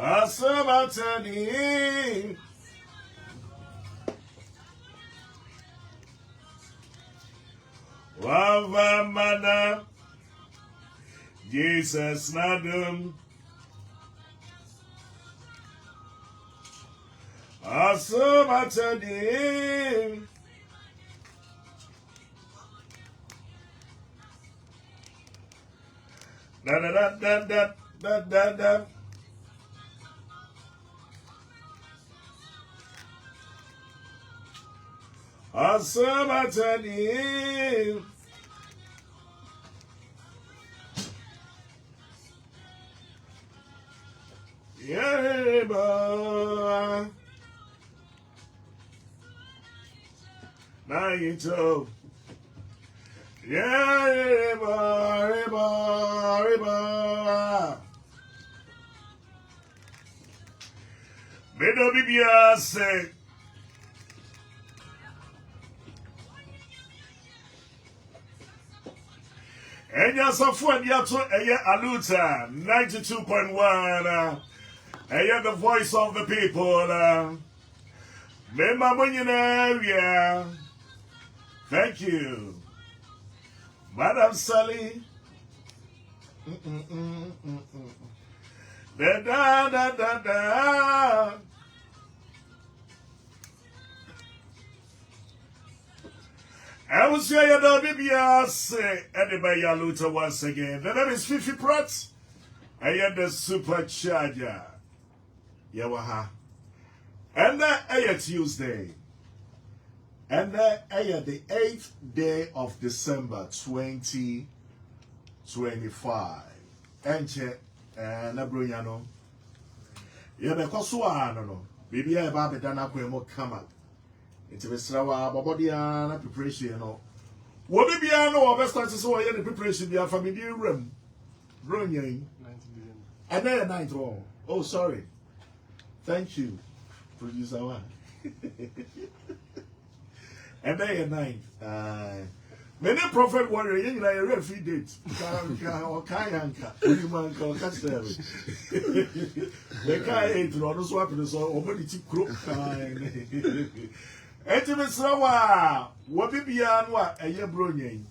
Asabatani Wavamana Jesus Nadum Asabatani da da da da da da da da Asabatani Yereba Naito Yereba Reba Reba Bedo Bibia say Enya Safua Diato Eye Aluta 92.1 Eye the voice of the people Mema Munyina. Thank you Madam Sally Da da da da da I will say you know Bibia say anybody Yaluta once again. The name is Fifi Pratt. I am the supercharger. Yawaha. And that Tuesday. And that the 8th day of December 2025. Enche Nabrunyano. Yabe Kosua no. Bibia Babe Dana Kwemo Kama. It's a Srawa Babodiana preparation. What be no or best time to say the preparation be a family room. Run 90 million. And then 9 oh, sorry. Thank you, producer one. And then 9. Many prophet warrior, you know, a refugee date. Or Kayanka, Uliman, or Castle. The Kay 8 or no swap in so or crook. Etimisrawa, Wabibianwa, a year bronying.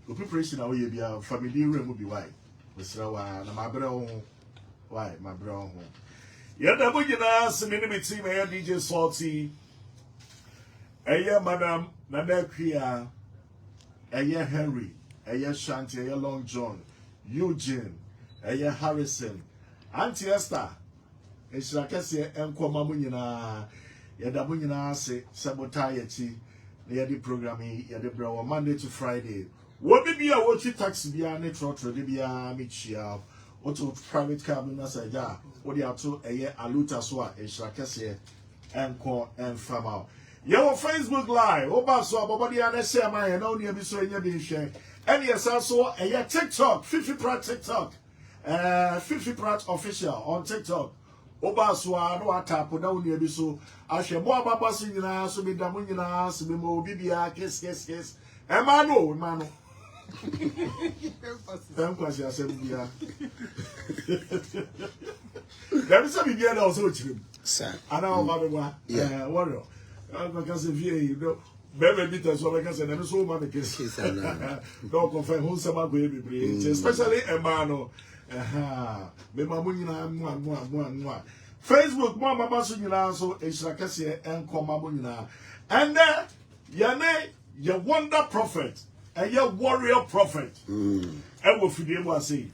The preparation of your family room will be white. Misrawa, and my brown, why, my brown home. Yet the Bugina, Seminity team, a DJ Salty, a year Madame Nadekia, a year Henry, a year Shanty, a year Long John, Eugene, a year Harrison, Auntie Esther, a Shrakesi, and Kwamamunina. Yada munyina se sabotage ti na yadi programming yadi brawo Monday to Friday. Wo bibia wo chi taxi bia ne trotro de bia me chia. Wo to private car na sa ja. Wo dia to eye aluta so a ehra kese enko enfama. Ye wo Facebook live. Wo ba so abobodi na share man na oni bi so enya bi hwe. And yes also eye TikTok, Fifi Pratt TikTok. Fifi Pratt official on TikTok. Oba so no atapo na oni bi so ahwe bo ababa so nyina so bi da mo nyina so bi mo bibia kes e ma no Thank you for bibia There is a bibia na so chirim sir ana o ba bewa warrior because if you know bebe bita so because na so ma be kes don't confirm who sama go bebre especially e ma no me mamu nyina nwa Facebook mo mama so nyina so ehira kese enko mamu nyina and then your wonder prophet and your warrior prophet e wo fidie mu ase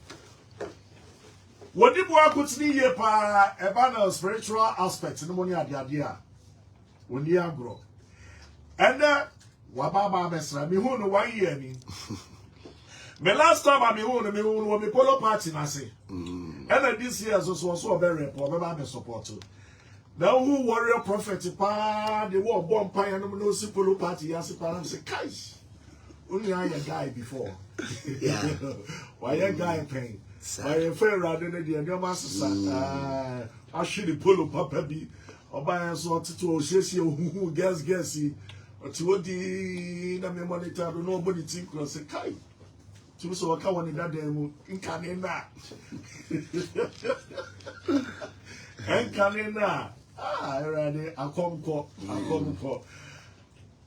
wodi bo akotini ye pa e ba na spiritual aspect no money ade a woni agro and then wa baba besra me hu no 1 year ni the last time I me polo party na say. And this year so very report be support. Now who warrior prophet pa the war bomb pa no see polo party as pa say kai. Only I a guy before. Yeah. Why a guy pain? Why a fair rather than the master I should the polo papa be or buy so to shesi who guessy or to the na me monitor nobody think say kai. To so waka woni that dem in Canada. Enkanina. Already. Akomko.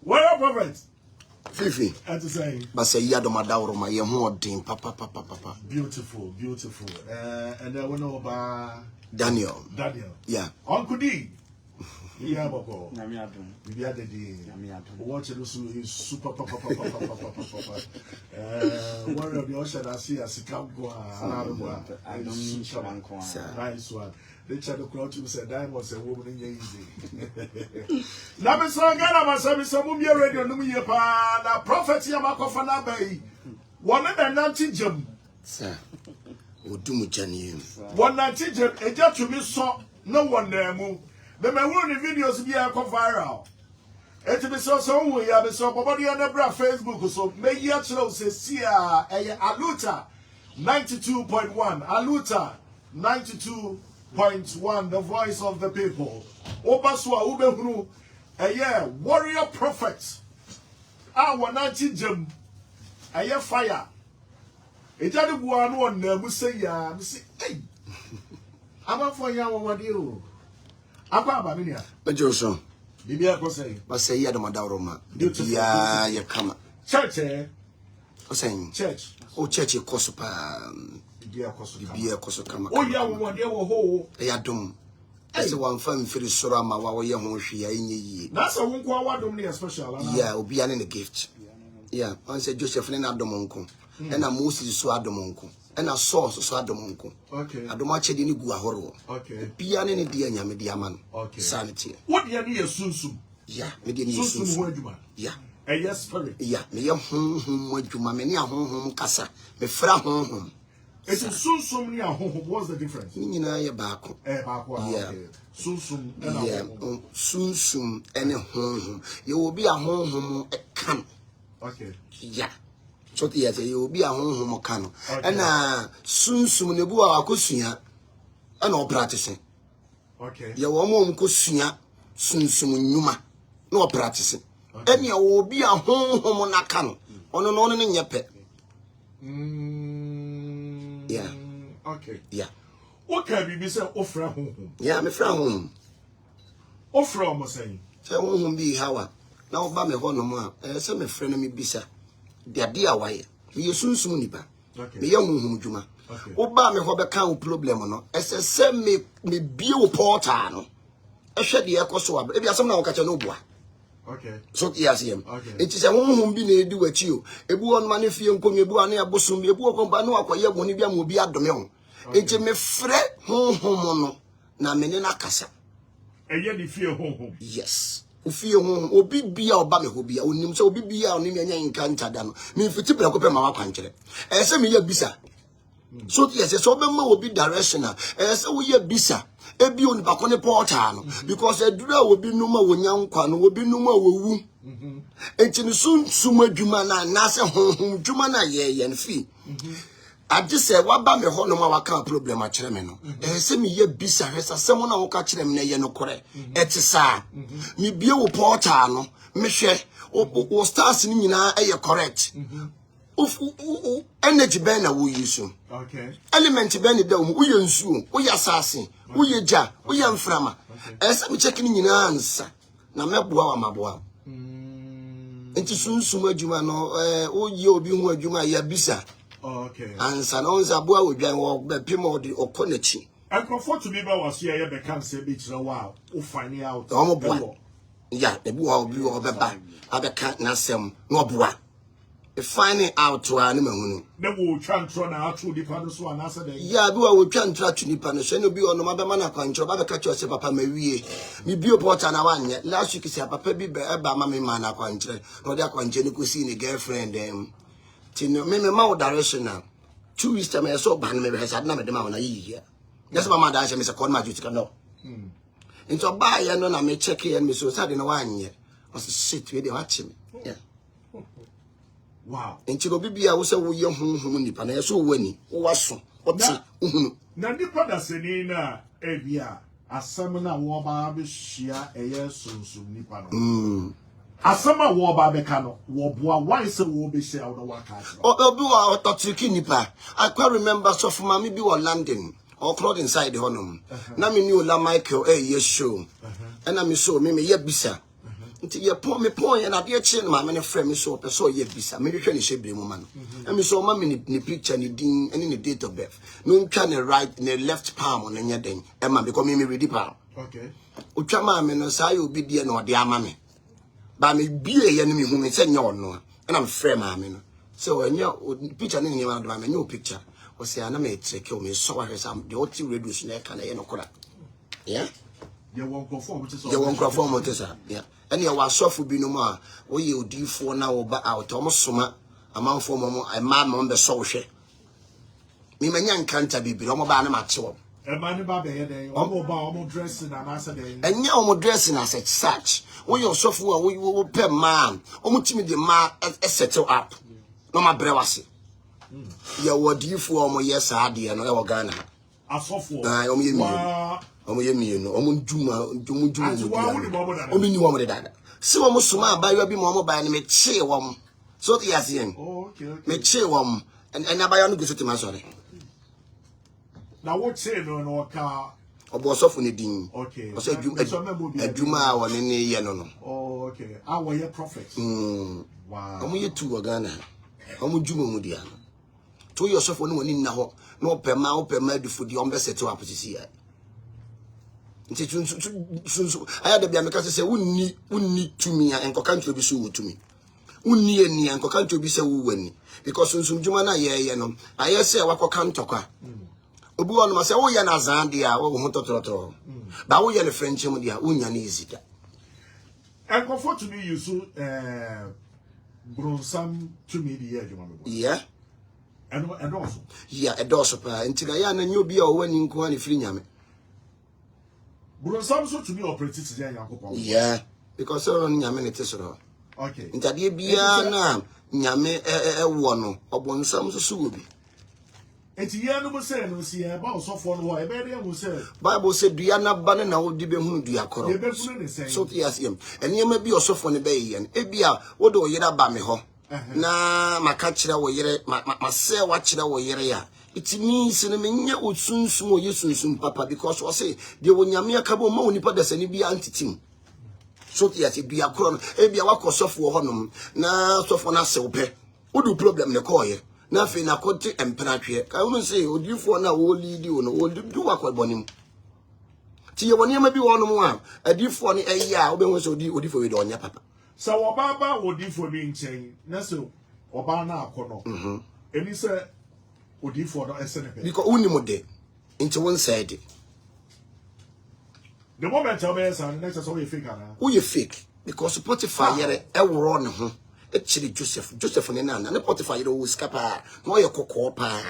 What up, prophet? Fifi. As to say. But say Yadomadawro, my young papa. Beautiful. And then we know about Daniel. Yeah. Uncle D. Yeah, Boko. Namiadum. We are the D. Watch it is super papa. One of the ocean I see as a camp go. I don't mean nice one. They try to crowd to say diamonds and woman in easy. Now, Miss Sangana, my son, Miss Mumia Radio, Numia Pa, Prophet Yamakofana Bay. 190 gem. Sir. Udumu Jani. 190 gem. A judge to me saw no one there move. The my videos be a viral. It be so we have so body on the Facebook so may you actually say Aluta 92.1 Aluta 92.1 the voice of the people. Obaswa ubehunu warrior prophets. Our 90 gem fire. Ejade buanu on na say ya hey. Aba for ya what you. Apa Baminia. Bejoso. Bibia ko say. But say Yadomadawro, Bibia ya kama. Church eh? O saying Church. O church kosupa. Bibia kosu kama. Oh ya wo de wo ho. Yadom. Ese wan fam firi soro ma wa wo ye ho hwe ya enye yie. Na sa wo nko awadom ne special ana. Yeah, obi ane ne gift. Yeah, on say Joseph ne na adom nko. Na Moses so adom nko. Na Saul so adom nko. Okay. Adom achede ni gu ahoro. Okay. Obi ane ne dia nyame dia ma no. Okay. Sanity. What dia ne yesunsum? Yeah, me dia ne yesunsum yesunsum. ho adwuma. Yeah. Yes spirit. Yeah, me ye honhom adwuma me ne ahonhom kasa. Me fra honhom. It's sunsum ni ahonhom. What's the difference? Ni nyina ye baako. Baako. Yeah. Okay. Sunsum and yeah, sunsum ene honhom. Ye obi ahonhom kan. Okay. Yeah. So the yes, you be a home cano. And soon the boa cossia and all practicing. Okay. Your woman cossia soon numa no practicing. And you will be a home on a cano on an on in your pet. Yeah. Okay. Yeah. What can be said offer home? Yeah, me from home. Offer almost saying. So won't be how now by me honor, some friend me bisa. Dia dia waye me yesunsum nipa me ye honhom djuma oba me ho be kan problem no esese me bie wo portal no ehwe de ekoso aba e bia asem na wo ka cha no bua okay so yes yem enti se honhom bi na edi wachi o ebu on ma ne fie nkonwe ebu an ya bosom ebu okompa no akoye boni bia mo bi adome ho enti me frɛ honhom no na me ne na kasa eye ni fie honhom yes Ufie ho obi bia oba me ho bia onim se obi bia onim anya nka ntada no me mfiti bra ko pe ma wakwankyere se me ya bisa so yes so be ma obi directional se wo ya bisa ebi oni ba ko ne portal no because edura obi numa wonya nkwa no obi numa wowu enti ne sunsum adwuma na se honhom dwuma na ye nfi ade se waba me ho no ma waka problem a kire me no se me ye bisa hwesa se mo na wo ka kire me na ye no kore etisa me bie wo portal no me hwe o stars ni nyina eye correct energy ben na wo yisu okay element ben ni da wo ye nsuo wo ye asase wo ye ja wo ye mframa se me check ni nyina ansa na meboa wa maboa enti sunsum adwuma no o ye obi hu adwuma ya bisa. Okay. And Sanonza boy would be a pimo the okonechi. And comfort to be was here, the cancer beach. Wow, who find out. Oh, boy. Yeah, the boy will be over back. I can't nasem, no boy. Finding out to animal. Then we'll try to run out through the panels one answer. Yeah, do I will try to the panels and be on the mother man. I can't catch yourself, Papa. Me be a port and a one yet. Last week, Papa be about mammy man. I can't try. No, they can't go see a girlfriend. Tino me ma direction now 2 weeks time I saw ban me has na me de ma na yi yes mama da me say call my duty no into buy ya no na me check here me so sad na wan ye was shit we dey watch me yeah wow into bibia wo say wo ye honhom nipa na so wani wo waso oti uhunu na nipa da seni na ebia asem na wo ba be hia eye sunsum nipa no Asama wo ba beka no wo boa why say wo be share wo waka obi wa ototriki nipa I quite remember so for mama bi wo London or cloth inside the honum. Na me knew La Michael yes show. And I saw me ye bisa. Until you pour me point and I dear chin my many friends so ye bisa. Maybe trying to shape the woman. And me saw mammy in the picture and the any date of birth. No can right in the left palm on any day. Emma become me ready palm. Okay. Uchama me no say you be dear no dear mammy. But me be a enemy whom say no no. And I'm fair mammy. So when you picture any one of my new picture. O say ana me check me so ahwe sam de oti radio so na ka na ye no kora yeah ye won conform with ye won conform with this yeah and ye wa sofu bi no ma wo ye odifo na wo ba out o mo soma amanfo mo ma mo be so hwe mi manya nkanta bibiri o mo ba na ma che wo e ma ni ba be ye den o mo ba o mo dress na na asa den enya o mo dress na as such wo ye sofu a wo pe man o mo timi de ma settle up no ma brewase ya wodifo omo yes ade no e wo Ghana asofo omo ye mienu omo nduma omo ni wo mo de dada se wo mo soma abayo bi mo ba ne me che wo mo so the asien okay me che wo mo and abayo no guso tima sore na wo che no ka obo sofo ne din okay o se aduma a wo ne ye no oh okay our ye prophet wow omo ye tu wo Ghana omo djuma mu dia to yourself no woni na ho no pema dufudi on be set up sisi ya nti sunsu aya da bia meka se unni tumi a enko kan bi so wutumi unni ani enko kan bi se wuwani because sunsu djuma na ye no aye se wakoka ntokwa obi won ma se wo ye na zan dia wo ho totorotoro ba wo ye le french mu dia unya na izida enko for to be you bronsam to me the year djuma yeah and also yeah edoso pa ntiga ya na nyobi a wani nko ani firi nyame bronsam so to be operated to there yankopon yeah because so nyame ne tesoro okay ntade bia na nyame wo no obonsam so so bi enti ye no mo say no si e ba osofo no ho e be dey mo say Bible say dua na ba na wo di be hunu dua koro ye be funu ne say so yes yem enema bi osofo ne be ye e bia wo do yira ba me ho na maka kire wo yire ma se wa kire wo yire ya it means na menya osunsum o yesunsum papa because we say de wonyame akabo ma woni pada sani bia antitim so yes bia koro e bia wakosofo ho nom na sofo na se wo pe wo do problem ne ko ye na fe na kote empenatwe ka wo say odifo na wo lead you no wo do wakobonim ti ye woni ma bi wo nom a adifo ne eya wo be ho so odifo we do onya papa so obaba odifo bi nchen na so oba na akono eni se odifo no esenepe because unimo de into one side the moment I be say next so we fake ana who you fake because Potiphar yere e woro ne ho e chiri Joseph ne nana ne Potiphar yere wo skapa no ye kokko pa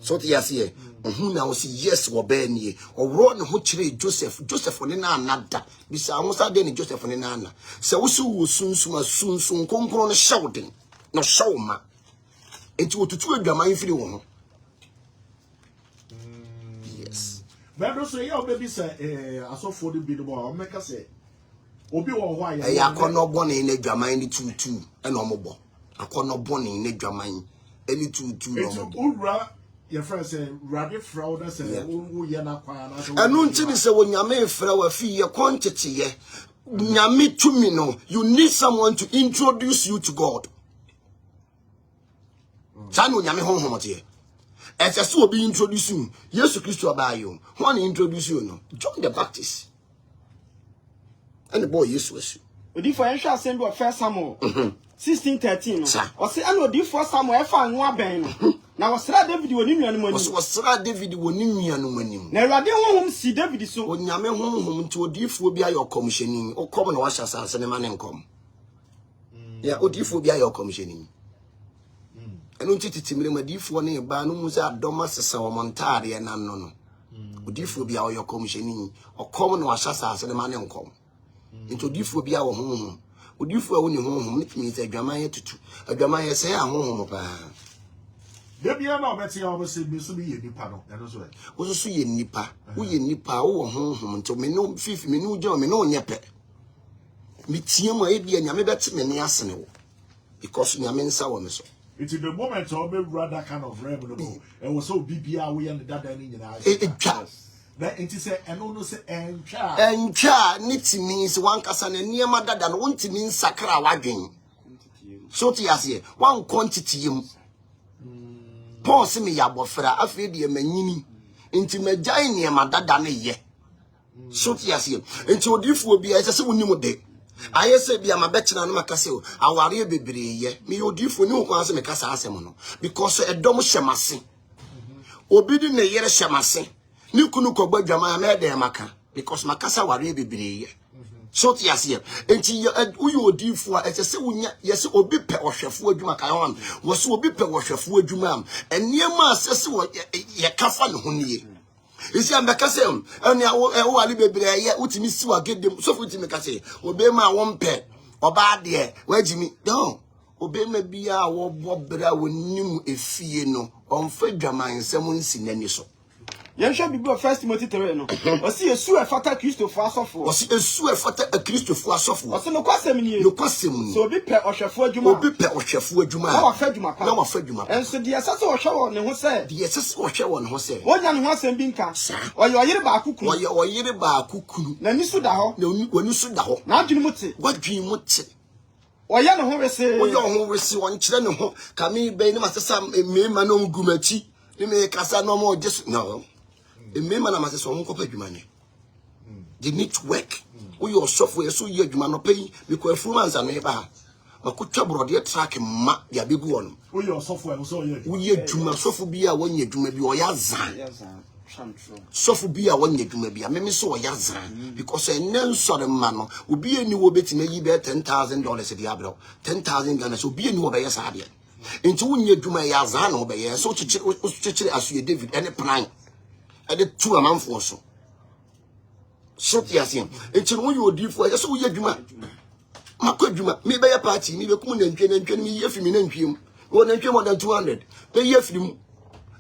so te yase hu na wo si yes wo ba nie o woro ne ho chiri Joseph ne nana da bisa amusa de ne Joseph ne nana se wo su wo sunsun konkro no shawden no shawma enti wo tutu adwaman firi wo ho yes but also ye obebi say asofo de bi no bo make say obi wo ho aye ya akono bone na adwaman ni tutu e na ombo akono bone na adwaman eni tutu no ombo ura your friend say radi fraud say wo ye na kwa na so anu ntimi se wonyame fra wa fi ye quantity ye nyame tumi no you need someone to introduce you to God sanu nyame honhomote ese so obi introduce you Jesus Christ abayo who introduce you no John the Baptist and the boy Jesus Odifo ehwe asem bi o first Samuel 16:13 no o se ana odifo Samuel efa anwo aben no na wasra David woni nuanu mani wasra David woni nuanu mani na Awurade honhom si David so onyame honhom nti odifo bi ayo commissioning o kom na washa sanse ne mane nkom ya odifo bi ayo commissioning enu nti titimire madifo ne ba no mu se adoma sesa wo montare na no odifo bi ayo commissioning o kom na washa sanse ne mane nkom nti odifo bi awo honhom odifo a woni honhom ne timi se adwaman ye tutu adwaman ye se honhom pa Debia na obeti ya obese bi so bi ye nipa no eno so e wo so ye nipa wo ye nipa wo honhom nti me no fifi me no gyo me no nyepe me tie mu e bia nyame beti me ne asene wo because nyame nsa wo me so It's in the moment of that kind of revenue. It was so BBR we and that in that it is and no say and cha needs means one casan and near my dad and want to mean sakra wagging. So to us here, one quantity. Pause me ya bofra afre de manini nti magyan ne madada ne ye so tiase nti odifu obi ese se wonimu de ayese bia mabekina no makase o aware bebre ye me odifu ni nkwan se mekasa asem no because edom hyemase obi di ne yere hyemase ni kunu kogba dwama na de maka because makasa ware bebre ye so tiase nti uyu odifu a ese se wonya yese obi pe ohwefo adwuma kan ho wo se obi pe ohwefo adwuma am eniema asese wo ye kafa ne ho nie isi ambekase eni wo ali bebre ye utimi si wa gedem so futimi kase obe ma wo mpe oba de wagimi don obe ma bia wo bobra wonim efie no onfa dwaman nsem nsi nani so Yensha Bible 1 Timothy 3 no. Osi esu efata Kristo fo asofo. Osi esu efata Kristo fo asofo. Osi no kwasem ni. No kwasem ni. So obi pe ohwefo adwuma. Obi pe ohwefo adwuma. Na wafa adwuma pa. Na wafa adwuma pa. Enso de esase ohwe wo ne ho se. De esase ohwe wo ne ho se. Wonya ne ho asem bi nka. Oye oyire ba akukunu. Oye oyire ba akukunu. Na nisu da ho. Na oni su da ho. Na adwunu muti. Wadwin muti. Oye ne ho wese. Oye ho wese won kire ne ho. Kame be ni masesa mema no ngumachi. Ni me kasa no mo jesu. No. Emema na masese won kopa adwuma ne. They need to work. We your software so ye adwuma no pay because performance no e ba. Makotwa brode track ma ya begu won. We your software so ye. We ye adwuma sofo bi a won ye adwuma bi o ya zan. Sofo bi a won ye adwuma bi a me so o ya zan because enen sore ma no obi eni wo betima yi be $10,000 di abro. 10,000 Ghana so obi eni wo be ye sa de. Enti won ye adwuma ya zan no be ye so chichire asu David ene plan. And the two amount for so. So, yes, it's a you do for us. So, you do my good, me by a party, me be come and train me if you mean him. One and more than 200. Pay ye film.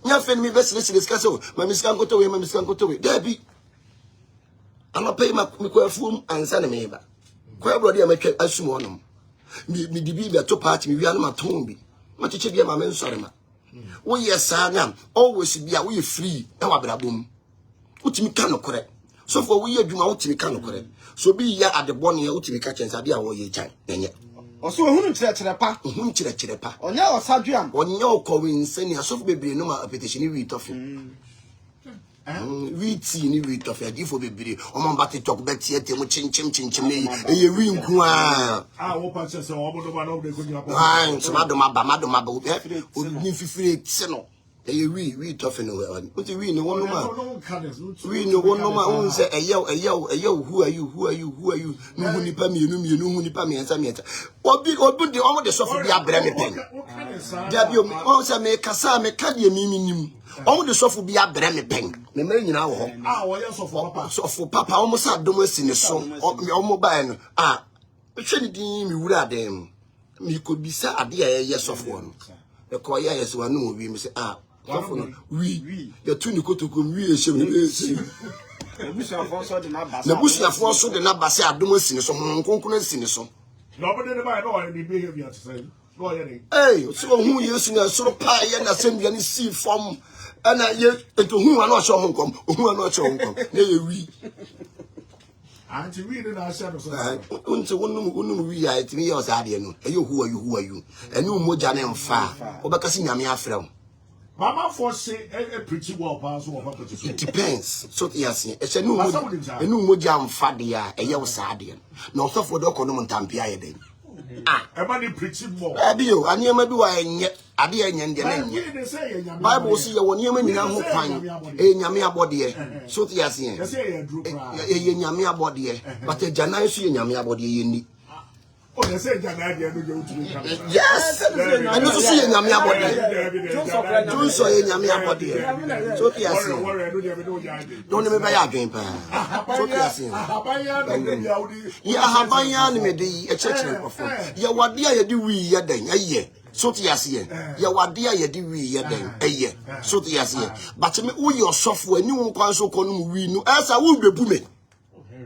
Nothing me best listen this castle. My Miss Canco to away, my Miss Canco to away. There be. I'm not paying my phone and send me back. Quite bloody, I make assume on them. Me be a two party, me, we are not tombi. My teacher, my man, sorry, ma. Oh yes, sir, always be a way free. Now I better boom. Utimi cano correct. So for we do my ultimate cano correct. So be ya at the bonny ultimate catch and Sadia or ye jang. Also, who church pa? Whom chirepa. On your Sadriam. On your calling, sending a soft baby no more petition read of him. Read see ni read of a gift for baby. On my batty talk bet yet, chim me. A ring qua. Ah, what passes or one of the good. Madam, free seno. We toughen away. What do we know? One we know one no own say a yo, who are you? No honey pammy, no honey pammy, and some yet. What big or good the all the soft be a brand pen. Dabio also make a sa me caddy minimum. All the soft will be a brand pen. The man in our home. So for papa almost had domestic in the song of your mobile. Ah, Trinity, me would have them. Me could be sad at the yes of one. The choir yes one no we say ah. We your two go to come we shame The bush of also the number. The bush of also the number say adom sin so honkonkon sin so. Nobody never know any behavior to say. Go ahead. Hey, so who you sing a so pie and send you any see from and to who are not sure honkom, who are not sure honkom. Nay we. Auntie we didn't answer so. Unto one we are to me as adiano. You who are you? And you moja name far. Obakasi nyame afrem. Mama for say a pretty well pass or it depends. So yes, it's a new moja amfadia, a yellow sardian. No so for doco no montampia then. Ah, a money pretty more. Abio, and you may do I yet Adia and the Bible see you when you mean you find a yamia body. So yes, a yamia body, but a janai yamia body in the. Oh, they say yes, I don't see a yamia body. Don't say a yamia body. So yes, don't remember your game. So yes, yeah, Habayan made a church perform. Ya what dear you do we yet then a year. So yes, ya what dear you do we yet then a year. So yes, but me all your software, new console con we know as I will be booming.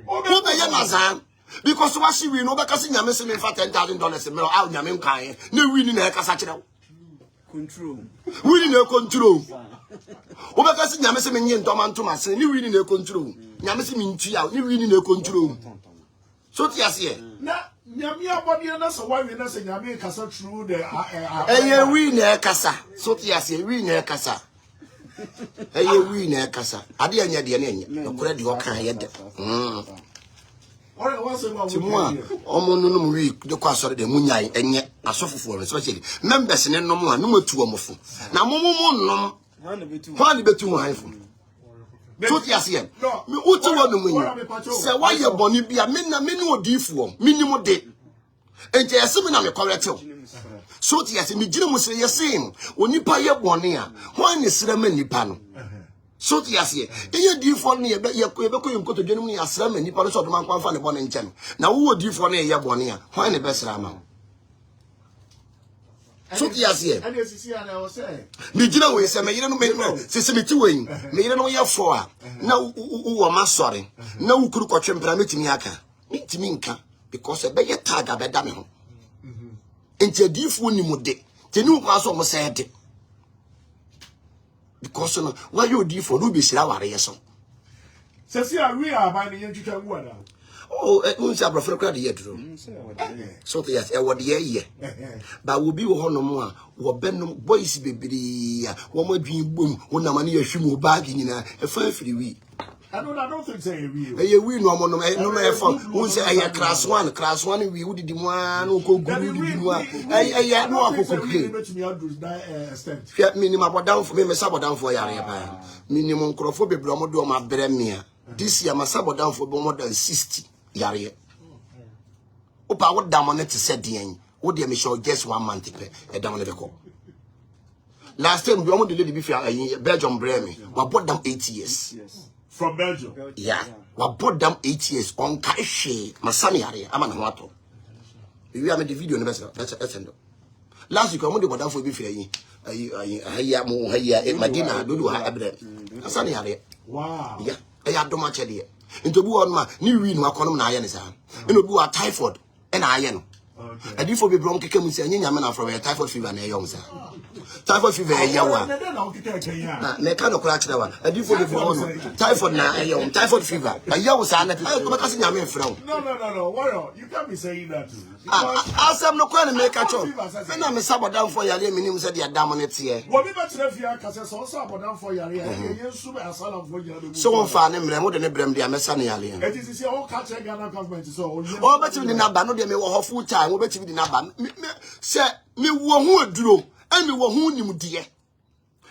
Oh, the Yamazan. Because what we know because nyame se me fa $10,000 me out nyame nkan na win na ka sa kire control. Winning a control. Obakasi nyamese menye ntoma ntoma se ni winning a control. Nyamese mintu ya ni winning a control. So ti ase na nyame abodi na so wa wi na se nyame kasa through the eye wi na kasa. So ti ase wi na kasa. Eye wi na kasa. Ade anya de na anya. Okura de okan ye de. Ora wa se wa Timwa omo no no wi de kwa sore de munyai enye asofofo no especially members ne nom a no matu omofo. Na momomo nom Hwan betu hanfo. So ti ase ye. Me uti wonu munyi. Se wa ye boni bia me na me no odifuo. Minimum de. Enti yesi me na me correct. So ti ase me gire mu se yesi onipa ye boni a hwan ne sira ma nipa no. So ti ase ye difo ne ye be ko yimkoto dwenu ne asira ma nipa no so do man kwanfa ne boni nche na wo odifo ne ye boni a hwan ne be sira ma. So ti ase and esisi ana o say me gina we se me yire no me se me ti we me yire no ye fo a na wo ma sore na wo kuru kotwe mpra metimi aka metimi nka because e be ye tag abeda me ho enti adifo ni mu de teni wo kwa so mo se de because no why you adifo no be sira ware ye so sesi a we aban ne ntwitwa wu ada oh unsa abrofo kra de ye duro so te yes e wo de ye ba wo bi wo honom a wo benom boys bebiri a wo ma dwin bom wo na ma ne yahwim bag nyina e fa afiri wi I don't think say we no mo no e fa unsa e class 1 wi wo didi mu a no ko guru didi mu a e no akoko kre fia minimum abodan fo me sabodan fo yare pa minimum krofo bebiri mo do ma brɛ me a this year ma sabodan fo be more than 60 yare opa wo da mo ne te said den wo de me show just 1 month pe e da mo ne be ko last time we almost did be fia Belgium breme we bought them 8 years from Belgium yeah we bought them 8 years on kaishe masami yare ama na wato we am the video ne be send last week we almost bought them for be fia yi ayi mo haya Madina dodo ha abre asani yare wow yeah e ya doma chede into bu on ma ni wi no akonom na aye ne sa eno bu a typhoid e na aye no okay adi fo be brom keke mu se anyanya me na from typhoid fever na e yom sa typhoid fever e yawa na me ka no kra kire wa adi fo be brom typhoid na e yom typhoid fever e yawo sa na ko ka se nyame frɛ no why you can't be saying that asem no kwa na me ka cho me na me sabodan fo yare minim se de adam ne tie wo bi betre fia ka se so sabodan fo yare yensu be asalam fo yare be so won fa ne mre mo de ne brem de amesa ne yare it is say all catch Ghana government so o beti di naba no de me wo ho full time wo beti di naba se me wo ho aduro e me wo ho nimde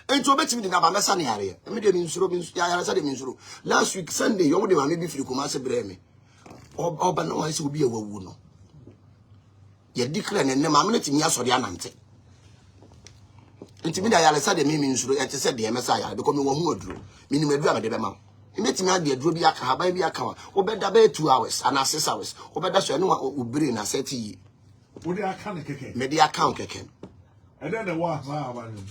enti obetimi di naba mesa ne yare me de mi nsuro yare sa de mi nsuro last week Sunday yo mo de ma me bi firi kuma se bre me oba no wa se obi awu no ye declare ne ma me timi asori anante enti mi da yare sa de mi nsuro e te se de mesa yare because me wo ho aduro mi ni me aduro me de be ma metimi ade aduro bi aka haban bi aka wa obeda be 2 hours and 6 hours obeda so no obire na set yi wo de aka ne keke me de aka keke and then the wa ma ba ni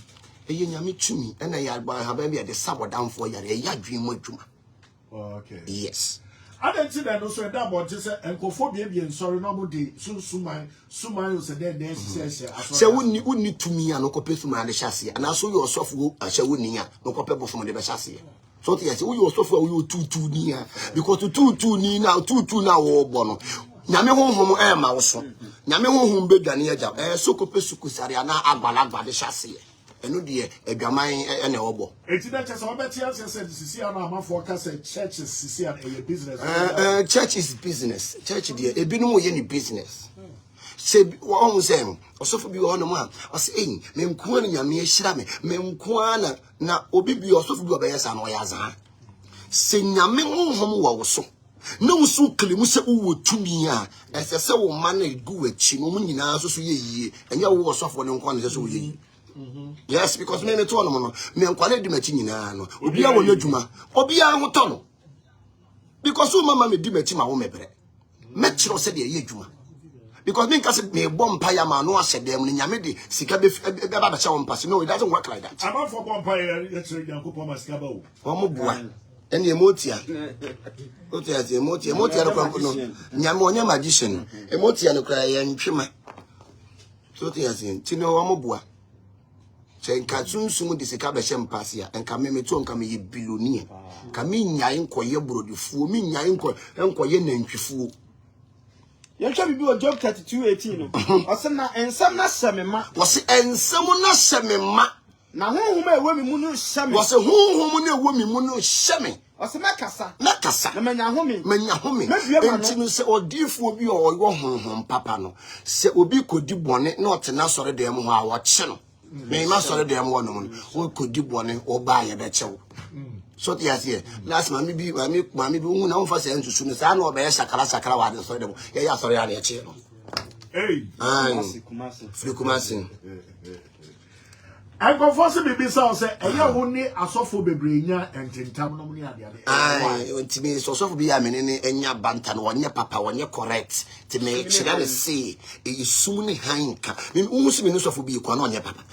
eye nyame tumi ena ya ba haban bi de sabodamfo yare ya dwen mu adwuma okay yes adenti na no so e da bo je se enkofo bie nsori no mo de suman yo se de se wonni tumi a no kope suma de hyase ana so yo sofo ahya wonni a no kope bofo de be hyase so te yes wo yo sofo a wo yo tutu ni a because tutu ni na wo bo no nyame honhom e ma wo so nyame honhom be dwane agya so kope sukusare ana agbalagba de hyase enu de adwaman e na obo enti na chese obeti anse se sisi ana amafo ka se church sisi ana e business church is business church de ebinum ye ni business se won say osofo bi wo no ma o se me nko na nyame ahira me nko na obi bi osofo bi obeyesa na oyaza se nyame honhom wo so na usu klemu se wo tumi a esese wo ma na egu achi no mu nyina so so ye yie enya wo osofo ne nko na se wo ye yes because me to no me nkwale di machi nyina no obi a wo n'adwuma obi a ho to no because o mama me di machi ma wo mebre me kiro se de ye adwuma because me nka se me bompa ya ma no ahyedem no nyame de sika be ba cha wo mpase no it doesn't work like that am for bompa ya kire Yankopon ma sika ba wo mo bua ene emotia emotia no kwa no nyame onye magician emotia no kwa ya ntwema so te yasin ti no mo bua Nka sunsum de sika be hyempase a nka me meto nka me ye billionaire ka me nyae nkoye brodifuo me nyae nkoye nantwifuo ye twa bibi o Job 32:18 no ose na ensam na semema wose ensam na semema na honhom a ewo mi mu no hyeme wose honhom na ewo mi mu no hyeme ose makasa na manya home enti no se odifuo bi o yo honhom papa no se obi kodi bone na otena sore dem ho a wo kye no me ma sore dem wo no mo wo kodi bone wo ba ye be kyew so ti asie last mami bi hu na won fa se ntusu no sa na o be sakara wa de sore dem ye ya sore ya na kye no free kumasi I confess bibi sa o se eye wo ni asofo bebrenya ententam no ni ade ntimi sosofo bi ya menene enya banta no wonye papa wonye correct ti me chira le say e sum ni hanka me unhusi me sosofo bi kwa na wonye papa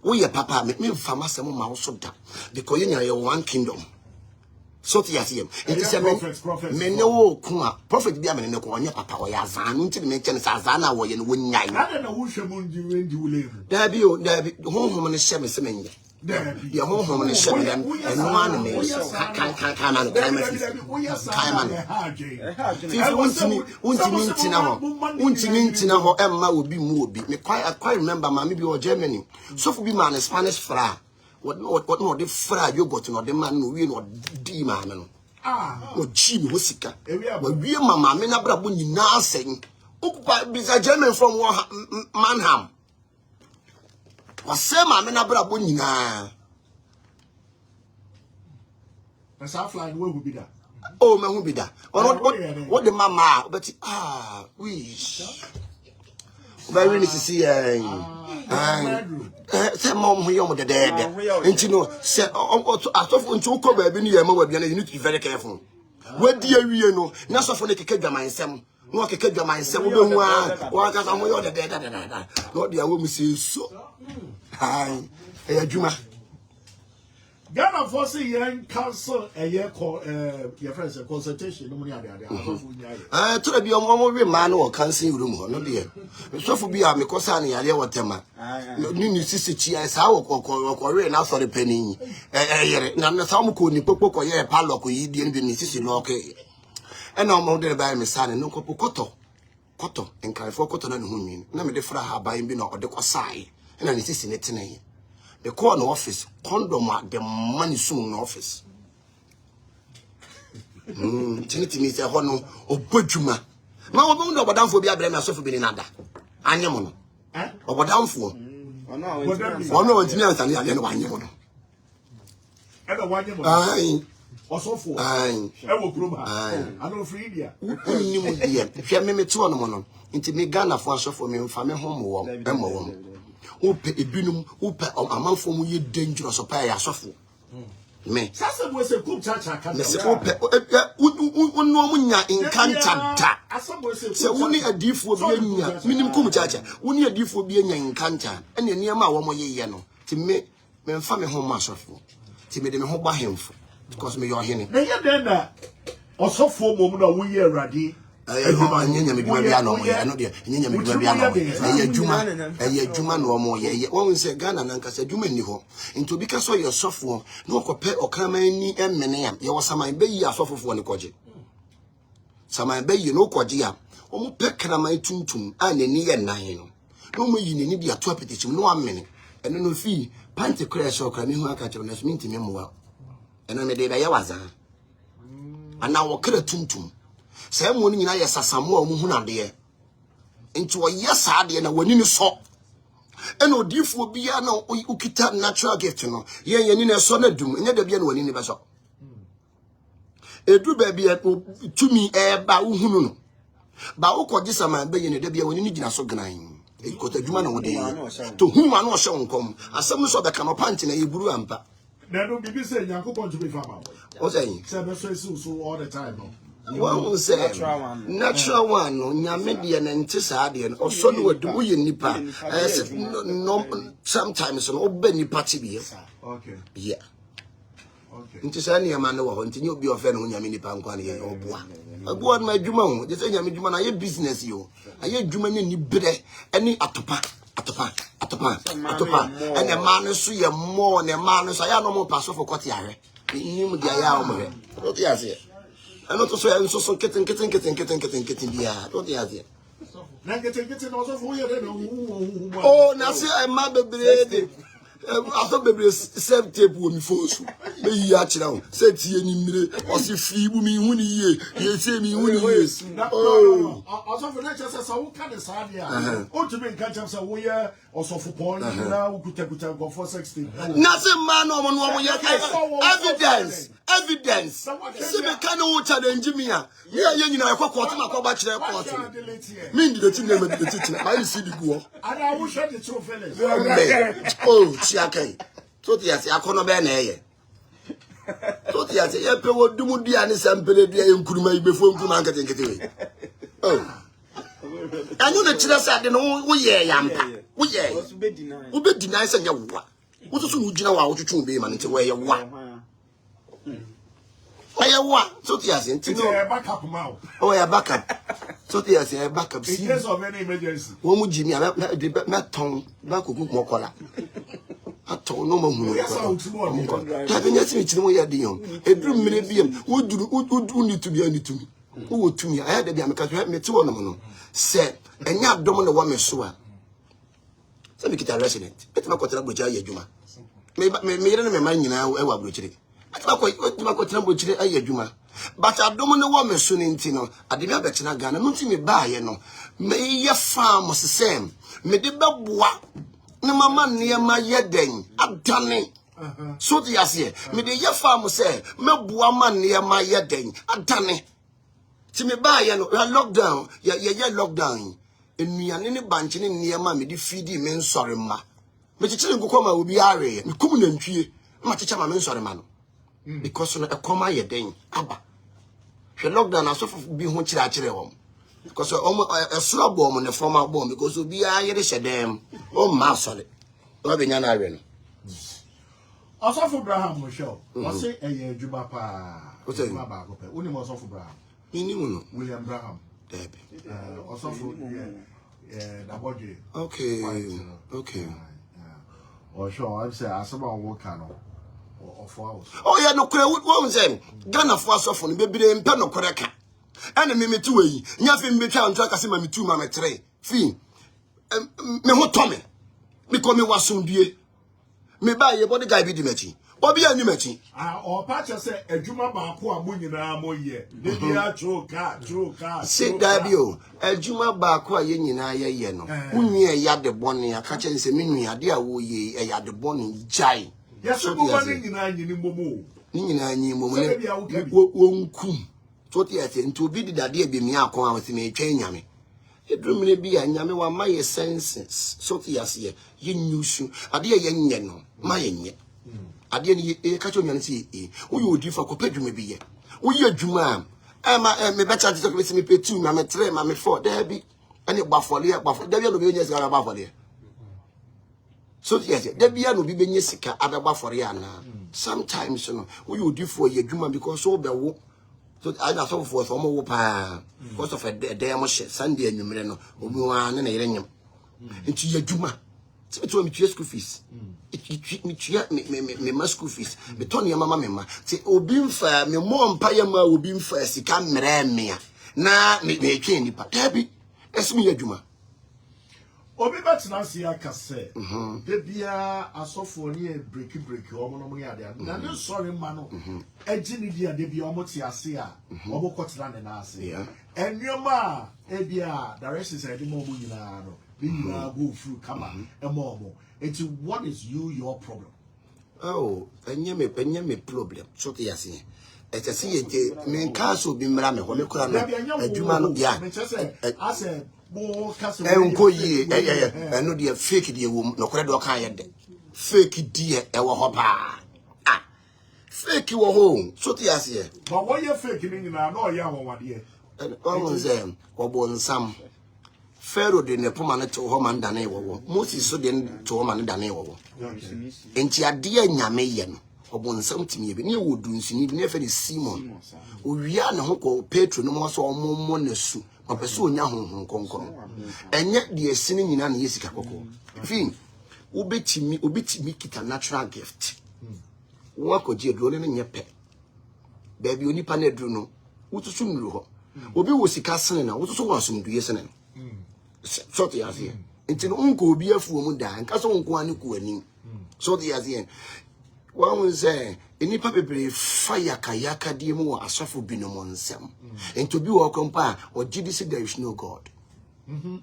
wo ye papa me mfama sem ma wo so da because yenya ye one kingdom so ti yasiem enti se me ne wo ku a prophet bi amene ne ko wonye papa wo ya zan nti me chen sa zan na wo ye no wonyai ade na wo hwemu nji wule da bi honhom ne hye me se menye ya honhom ne hye me dem eno anu me kan man fifi untimi ntina ho emma obi mu obi me quite remember mama bi o Germany so for be man Spanish fra what no de fra yogurt no de man no we no di ma me no o chi mi ho sika wa wie mama me na bra bo nyina asen okupa bisa German from Mannheim wase ma me na bra bo nyina asa fly no hu bi da oh me hu bi da what the mama but wish very nice to see say mom hu yom de enti no say atofo nti ukọ ba bi ni yema wa bia na you need to be very careful wadi awie no na sofo ne keke dwamansem no keke dwamansem wo be hu a wa ka mo yo de no dia wo mi se so e adwuma Ghana for say yen council eye call your friends consultation no money ade asofo nyaaye to be omo we ma no council room ho no de sofo bi a me kosa na yale wotema ni sisi chi sa wo we na sorry pani yere na sa mo ko ni popo ko ye palo ko yi die bi ni sisi no ke e na omo de ba me sa ne no ko koto enkan fo koto na ne hu nwi na me de fra ha ban bi na ode ko sai na ni sisi ne tene the corner office condom at the money soon office. Tinity me say hono obodwuma. Ma obo ndo obodanfo bi abrem asofo bi ni nada. Anyem no. Obodanfo. Ono ntimi ansane ale no anyem no. E do wanyem no. Ai. Osofo. Ai. E wo kroma. Ano free dia. Unni mu dia. Hwe me meto no mo no. Nti me Ghana fo asofo me mfa me homo wo. Emo wo. Upe ebinum upe amanfo mu ye dangerous opa ya asofo me sasa bo se kum chacha kan se upe unno munya inkanta da se woni adifo bi anya minim kum chacha woni adifo bi anya inkanta ene niam a wo mo ye no ti me mfa me ho ma asofo ti me de me ho ba hemfo because me yo hene na ye den na osofo mom na wo ye awrade nyanya me dwuma bia no mo ye no de nyanya me dwuma bia no ye adwuma no mo ye won se Ghana na nkasa adwuma ni ho nti obi ka so ye sofo na okope okraman ni emene ya ye wosaman beyi asofofo ne koje saman beyi no koje ya o mo pe kraman tuntum anani ye nan no mo yi ni dia to apetichim no amene eno no fi pante crash okra mi hu aka chero na minti me mowa eno me de ba ye waza ana wo kra tuntum say mo ni nyina ye sasamo a mu hu na de enti wo ye sa de na wani ni so ena odifo bia na ukita natural gift no ye ni na so na dum nya da bia na wani ni ba so edu ba bia tumi ba uhunu no ba ukoji sama be ye ne da bia wani ni gina so gnan e ko ta duma na wo de to hu ma na o hye nkom asem so be ka no panti na ye buru ampa na do bibi say Yakobon to be farmer o say say be so all the time no one say natural one no nyame de na nti saa de no so no wadu wo ye nipa no sometimes no oba nipa ti bi okay yeah nti saa ne ma no wo nti ni obi ofe no nyame nipa nkwa ne ye oboa abuwa na adwuma ho je say nyame adwuma na ye business yo aye adwuma ne ni bere ani atopa atopa and a man so ye more and a man so I no more pass for cotiare him dia ya o me what you say and not so kitten dia what you say na kitten also for you oh na say I ma bebrede aso bebrede serve tape wo mi fosu be yi a kira o say tie ni mire o si fi bu mi hu ni ye say mi hu ni ye oh also for that just so can the sad ya o to be catch up so we also for porn na we kuta go for 60 na say man no mo ye evidence see me can no challenge me a ye nyina yakọ court ma ko ba kire court me ndi the thing na me the thing na I see the go and I will share the true feelings oh chiakai so ti ase akono be na eye so ti ase ye pe wo dumu dia ni sampele dia enkuruma ibefo nkuruma nkete we oh anyo na kire sa de no wo ye yampa wo ye wo be deny say nya wo wo so no gina wa wo twetwe be ma nti wo ye wo so ti ase nti no backup now oh ya backup so ti ase backup see in case of any emergency wo mu jimi a me ton ba koku mo kola aton no mo hunu ko ta be nyati mi chiri mo ya de yon edru mire biem wo duru ni to bia ni to mi wo to mi aya de bia me ka me ti wo no mo no se enya dom na wa me so a se mi kita resident betima ko tira boja ya adwuma me yere no me man nyina e wa brochire betima ko tira bochire ayi adwuma but adom no wa me so ni nti no ade mi abekina Ghana no nti me ba ye no me ye farm sesem me de beboa na mama niema yeden adane so ti ase me de ye farm se me boa ma niema yeden adane ti me ba ye no lockdown ye lockdown enuane ne banche ne niema me de feed me nsore ma me chichire nkoko ma obi are me kum na ntwie ma chicha ma me nsore ma no because no ekoma yeden aba hwe lockdown aso bi ho chira won because esoro bom ne formal bom because obi ayere hyedem o ma sole o be nya na awe no also for Abraham Michelle o say eye adwuma pa o say ma ba ko pe oni mo so for Abraham ni no William Abraham Debbie also for Daboje okay or sure I say asaba wo kan no oh yeah no kure wo say Ghana fo asofo no bebire mpe no kure ka ene me metu yi nya fi mbetwa nto akase ma metu ma metre fi me ho tome me ko me wasundue me ba ye body guy bi di machi obi anyu machi o pa che say adwuma ba ko a mo nyina mo ye de bia choka sit dabi o adwuma ba ko a ye nyina ye no unwie ya de bone aka che nse me nua de a wo ye ya de bone jai yes so bo ni nyina nyini momo ni nyina nyi momo ne wo nkum so ti ate nti obi di dade abi mi akon a wose me twa nyame edrumine bi a nyame wa ma ye senses so ti ase ye nyusu ade ye nye no ma ye nye ade ni e ka cho nyane si wo ye odi fa ko pedwuma bi ye wo ye adwuma a me becha ti so ko me petu ma me 3 ma me 4 da bi ene gbafole da bi no bi onye sika gbafole so ti ase da bi no bi benye sika abagbafore ana sometimes no wo ye odi fo ye adwuma because so be wo so I na so for some wo pa because of a day mo she Sunday anwumre no obi wa na yere nyam nti ya dwuma ti beto me tue school fees me tue me ma school fees me ton ya mama me ma ti obi mfa me mo mpa ya ma obi mfa sika mre me na me twe nipa tabi esmi ya dwuma obi betina si akase de bia asofo ni e break omo no mo ya de na ne sorry ma no eji ni dia de bia omo ti ase a omo kotira ne na ase enwoma e bia directions e de mo mo nyina no bi nyina go through kama e mo omo enti what is your problem oh enye me problem so te yase ete se ye me ka so bi mra me ho me kura no adwuma no bia ase bo kase enko yi eno de fake de wo no kore de kan ye de fake die e wo ho pa fake wo ho so te ase but what you fake ni nyina na o ya ho wade o nze wo nsam Pharaoh de ne poma ne to ho man dane wo Moses so de to ho man dane wo enti ade anyame ye no obo nsam timi bi ne wo du nsini bi ne fe de Simon o wia ne ho ko Petro no mo so omommo na su opeso onya honhon konkon enye de asini nyina na yesika kokko Fin, ubetimi kita natural gift. Wako je drone ne nyepe. Baby onipa na dru no, wutusu nru ho. Obi wo sika sene na, wutusu wo asomduye sene no. So te yazie. Enti no unko obi afuo mu da, nka so unko ani ku ani. So te yazie. One say, enipa bebre fire kayaka die mu wo asafo binom nsem. Enti obi wo kompa, o gidi say there is no God.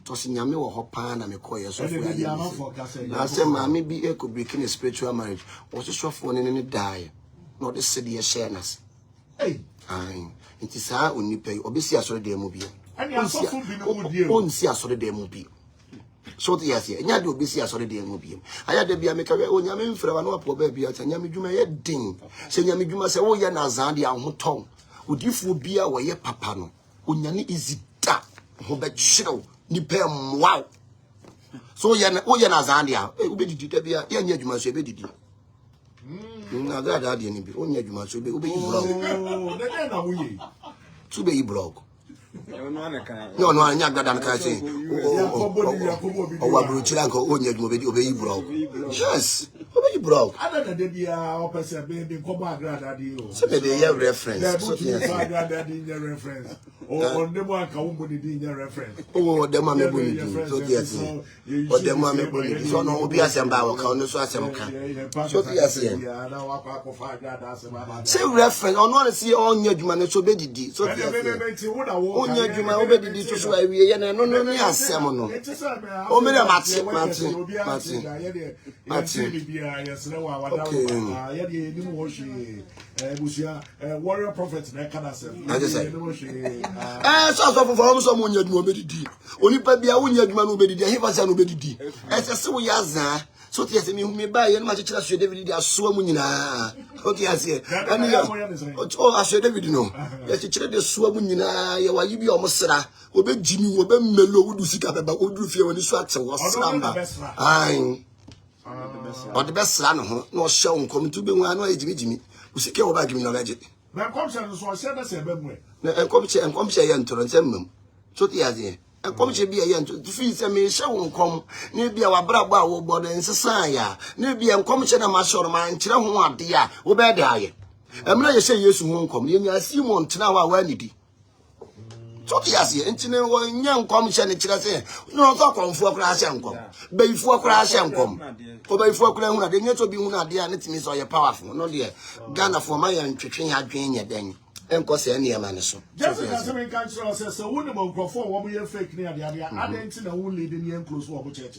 To si nyame wo hopa na mekoye so for ya. Na say maame bi e ko break in spiritual marriage. Wo so for ne die. No de se de share nas. Hey. Ai, enti saa onipa yi obesi asore de mu bi. Ani asofo bi no mu die. Onsi asore de mu bi. So the yes, nya de obesi asore de mu bi. Aya de bia meka we onyame mfra wa no apo ba bia ta nyame dwuma ye din. Se nyame dwuma se wo ye na azan de ahoton. Odifu bia wo ye papa no. Onyane izida ho be chirew ni pe wow. So ye na azan de a obedidi da bia ye nya dwuma so obedidi. Na da de ni bi onya dwuma so obeyi blog. Oh, de na wo ye. To be blog. No, No, anya gada nka say. O wa bro chira nka onya dwuma obeyi blog. Yes, obeyi blog. Ada de bia o pese be nkomo agrada de o. So be dey reference. So yes. Agrada de reference. O ndemo aka wo mo de reference. Oh, dem ma me boni di. So yes. O dem ma me boni di. So no obi asem ba wo ka no so asem ka. So yes. Say reference on one see onya dwuma no so be didi. So yes. Onya dwuma obedidi so awie ye no ni asem no. O me dem mate. Warrior prophet na kana sem. So for so mo nya dwuma obedidi. Onipa bia wo nya dwuma no obedidi. He fa say no obedidi. Se wo ya zan. So te me hu me ba ye no ma chechira so David dia so mu nyina. O te ase. Ani ya. O aso David no. Ya chechira de so mu nyina ye wa yi bi o mo sra. Obejimi wo be melo wudu sika beba oduru fie woni so ate wo sramba. Ai. O de besra no ho no hye nkom tu be hu anu ejimi. Usike wo ba gimi no leje. Na komsha no so hye na se be mu e. Na enkomsha ye ntoro nsem. So te ase. Enkomsha bi ye ntoro fi se me hye wo nkom na bia wa brabo a wo bodo nsesan ya. Na bia enkomsha na ma shoro ma nkire ho ade a wo be da aye. Emra ye hye Yesu ho nkom ye nya Simon tena wa nidi. So yes, entine wo nya nkom hye ne kire se no so konfo kra hye nkom beifu kra hye nkom o beifu kra hu na de nyeto bi hu na de a ne timi so ye powerful no de Ghana for ma ya ntwetwe ya dwen nya den enko se ne ma ne so just as we can say wo ne microphone wo ye fake ne ade ade na wo lead ne close wo church.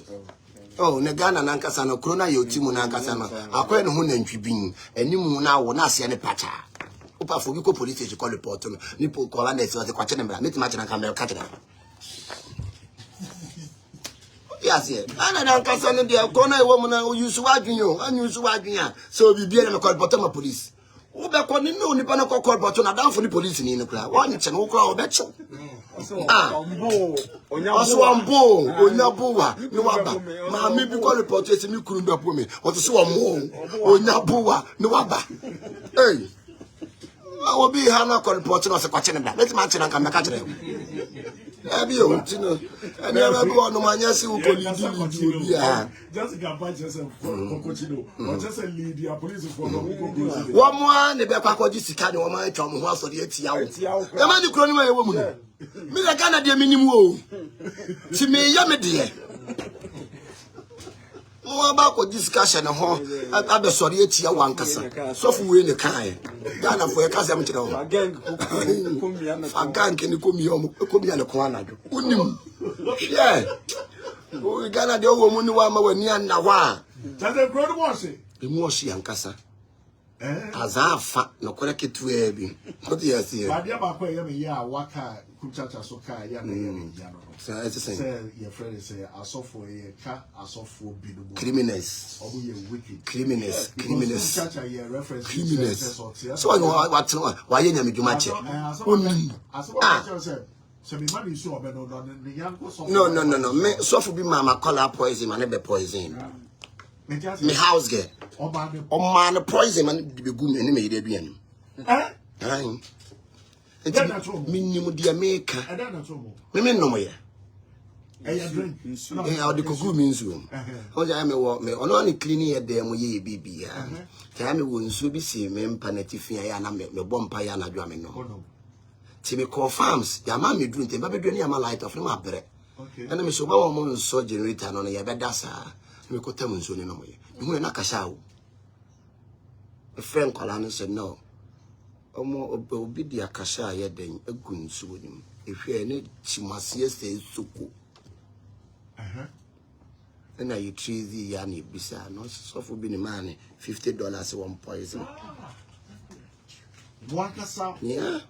Oh, ne Ghana na nkasa no corona ye otimu na nkasa no akwa ne hu na ntwibin animu na wo na ase ne pacha. Opa for ko police station call report no ni po call na se kwa chene mbra metima chena kamera katena. Yes, ana nkasa no de corona e wo mu na use wadwen yo use wadwen a so bibia na call report ma police. Wo be ko ni no nipa na call report na down for the police ni ne kura wo ni chene wo kura wo be che. Oswambo onyabuwa ni waba ma me bi call report ese mi kuru ndo me o to so mo onyabuwa ni waba eh obi ha na call report no se kwa chene da metima chene nka meka chene abi o tino ani aba bi ono manya si wo polidi obi a just can find yourself kokochino or just a lead your police for no go wo mo a ne be kwa kwaji sika ne wo ma atwa mo ho aso de atia wo e ma ni kuro ni ma ye wo mu no mi la Ghana de minimu o ti me ya me de mo ba ko discussion ho abe sori atia wankasa so fu we ne kan Ghana for e kasa me kire ho gang ni komi o komi ya ne ko anadwo unim yeah o Ghana de wo mu ni wa ma wani anna wa just a grown one e mu o shi ankasa azafa no kore ketu e bi what you say ba dia ba ko ye me ya waka kuchacha so ka ya na ye me ya no say your friend say asofo ye ka asofo bi no criminals obo ye wicked criminals kuchacha ye reference criminals so what why ye nyame dwuma che onim so me man is obe no the young go so no me sofo bi mama call poison man be poison me house girl o man poison man be gu me ni me ide aduan ai minimum dia meka me no mo ye Hey, drink. How the cocoa means you. How I may walk me on only cleaning a damn ye baby. Tell me when so be see me panatifia and I make me bompire and a drumming. Timmy call farms, your mammy drink the baby drinking my light of my bread. And I'm so well so generator on a bedassa. We could tell me soon in a way. You will not cash out. A friend called said no. Omo obidi akasha ye den agunsu wonim ehwe ne chimasie se suku na you treasy ya na bisa no so for bi ni man $50 one poison Mwakasa yeah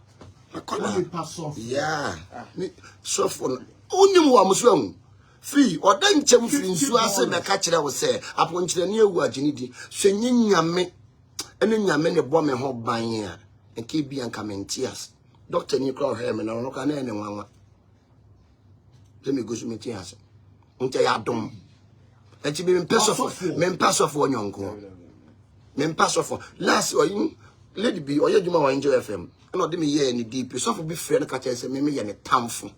only pass off yeah ni so for onim wa muso fi odan chem fi nsu ase be ka kire wo se aponkyere ne ewu agini di hwenye nyame ene nyame ne bo me ho ban ya nke bi anka mentias doctor ni call her me na no ka na ene nwanwa let me go to mentias unte ya dom enti be me pass off wonyonko me pass off last oyin lady bi oye djuma wa Angel FM na de me ye ni deep so for be friend ka tell say me ye ne tamfo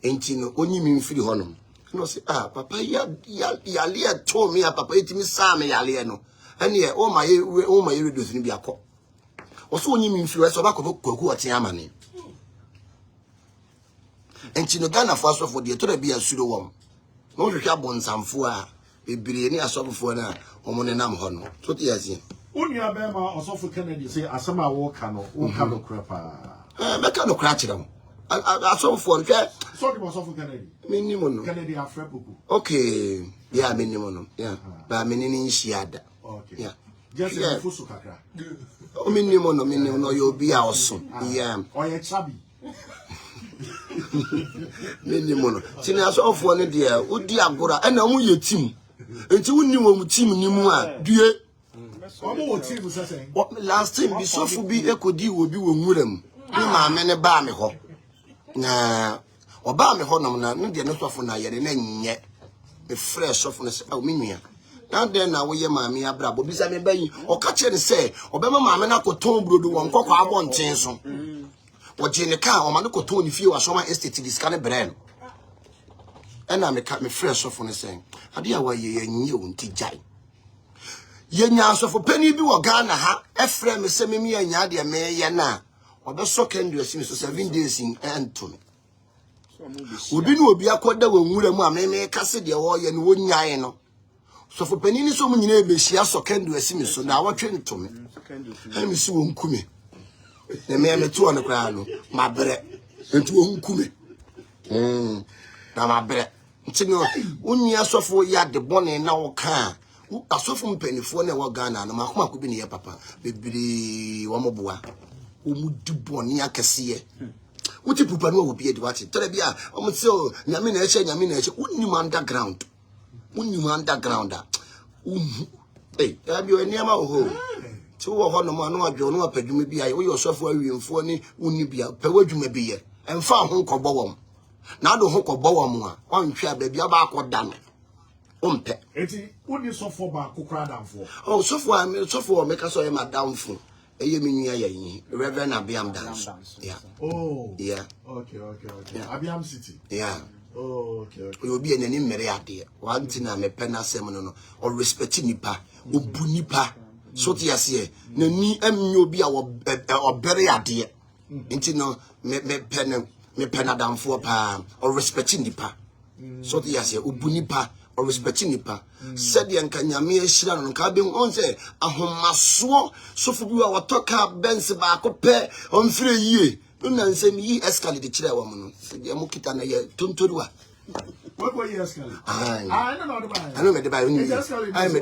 enti no onyi mi mfiri honom no say ah papa ya le to me papa etimi sa me ya le no ene o ma ye reduce ni bi akọ oso onyi mi influence oba koku otia amane enti no Ghana for so for de to da bia suro wom no hwehwe abonsamfo a bebire ni asofofo na omo ne nam ho no so te yazi Unia bema osofo Kennedy say asama wo ka no krapa meka no kra kire mo asofo nhwe so the osofo Kennedy minimo no Kennedy afre popo okay yeah minimo no yeah ba menini nhiada okay yeah just a fusu kakra o minimo no yo bi a oso yeah oye chabi minimo no tini asofo ne de odi agora na mu ye team enti wonni wo team ni mu a due omo wo team say last time bi sofo bi ekodi wo bi wo nwuram ni maame ne ba me ho na oba me ho nom na no de no sofo na yere na nye me fresh sofo no say o menua na den na wo ye maame abrabo bisa me bayi o ka che ne say obema maame na koton brodo won kokọ abonten so o je ne ka o ma ne koton ni fie wa soma estate diska ne bre no ena me ka me fresh sofo no say ade a wa ye nye o nti jai ye nya sofo pani bi wo Ghana ha efre me se me mi anya de me ye na obe secondary asimi so 7 days in Anton obi no obi akoda wa nwura mu a me kase de wo ye no wonyae no so for penini so mu nyina ebehia secondary asimi so na awotwe ntome emi si wo nkume na me to on kra no mabre entu wo nkume na mabre ntino unya sofo ya de bone na wo ka asofo mpanifo na wo Ghana na makoma ko bi ne ye papa bebiri wo moboa omudiboni akese wuti pupa no wo bi edi wati tore bia omse o nyame na eche unni underground a ya bi o niama ho ti wo ho no ma no adwo no apadwuma bi aye wo yo sofo awiemfo ni unni bia pe wadwuma bi ye emfa ho nkobọ wom na do ho kobọ wom a onhwe ababia ba akoda no ompe eti uni sofo ba kokra damfo oh sofo make so e madamfo eye menua ya yin Reverend Abiam dance yeah oh yeah okay yeah. Abiam City yeah oh okay obi enani mmere ade wanti na mepe na asem no o respect nipa obu nipa so te ase na ni amnye obi a obere ade nti no me pena damfo pa o respect nipa so te ase obu nipa o respect nipa said yanka nyame ehira no ka be on say ahomaso sofu bi wa watoka benz ba akopɛ onfire yie no nsɛm yi escalate kire wa mu no se mu kita na ye tontoruwa what were you escalate I don't know the buy I know me the buy I me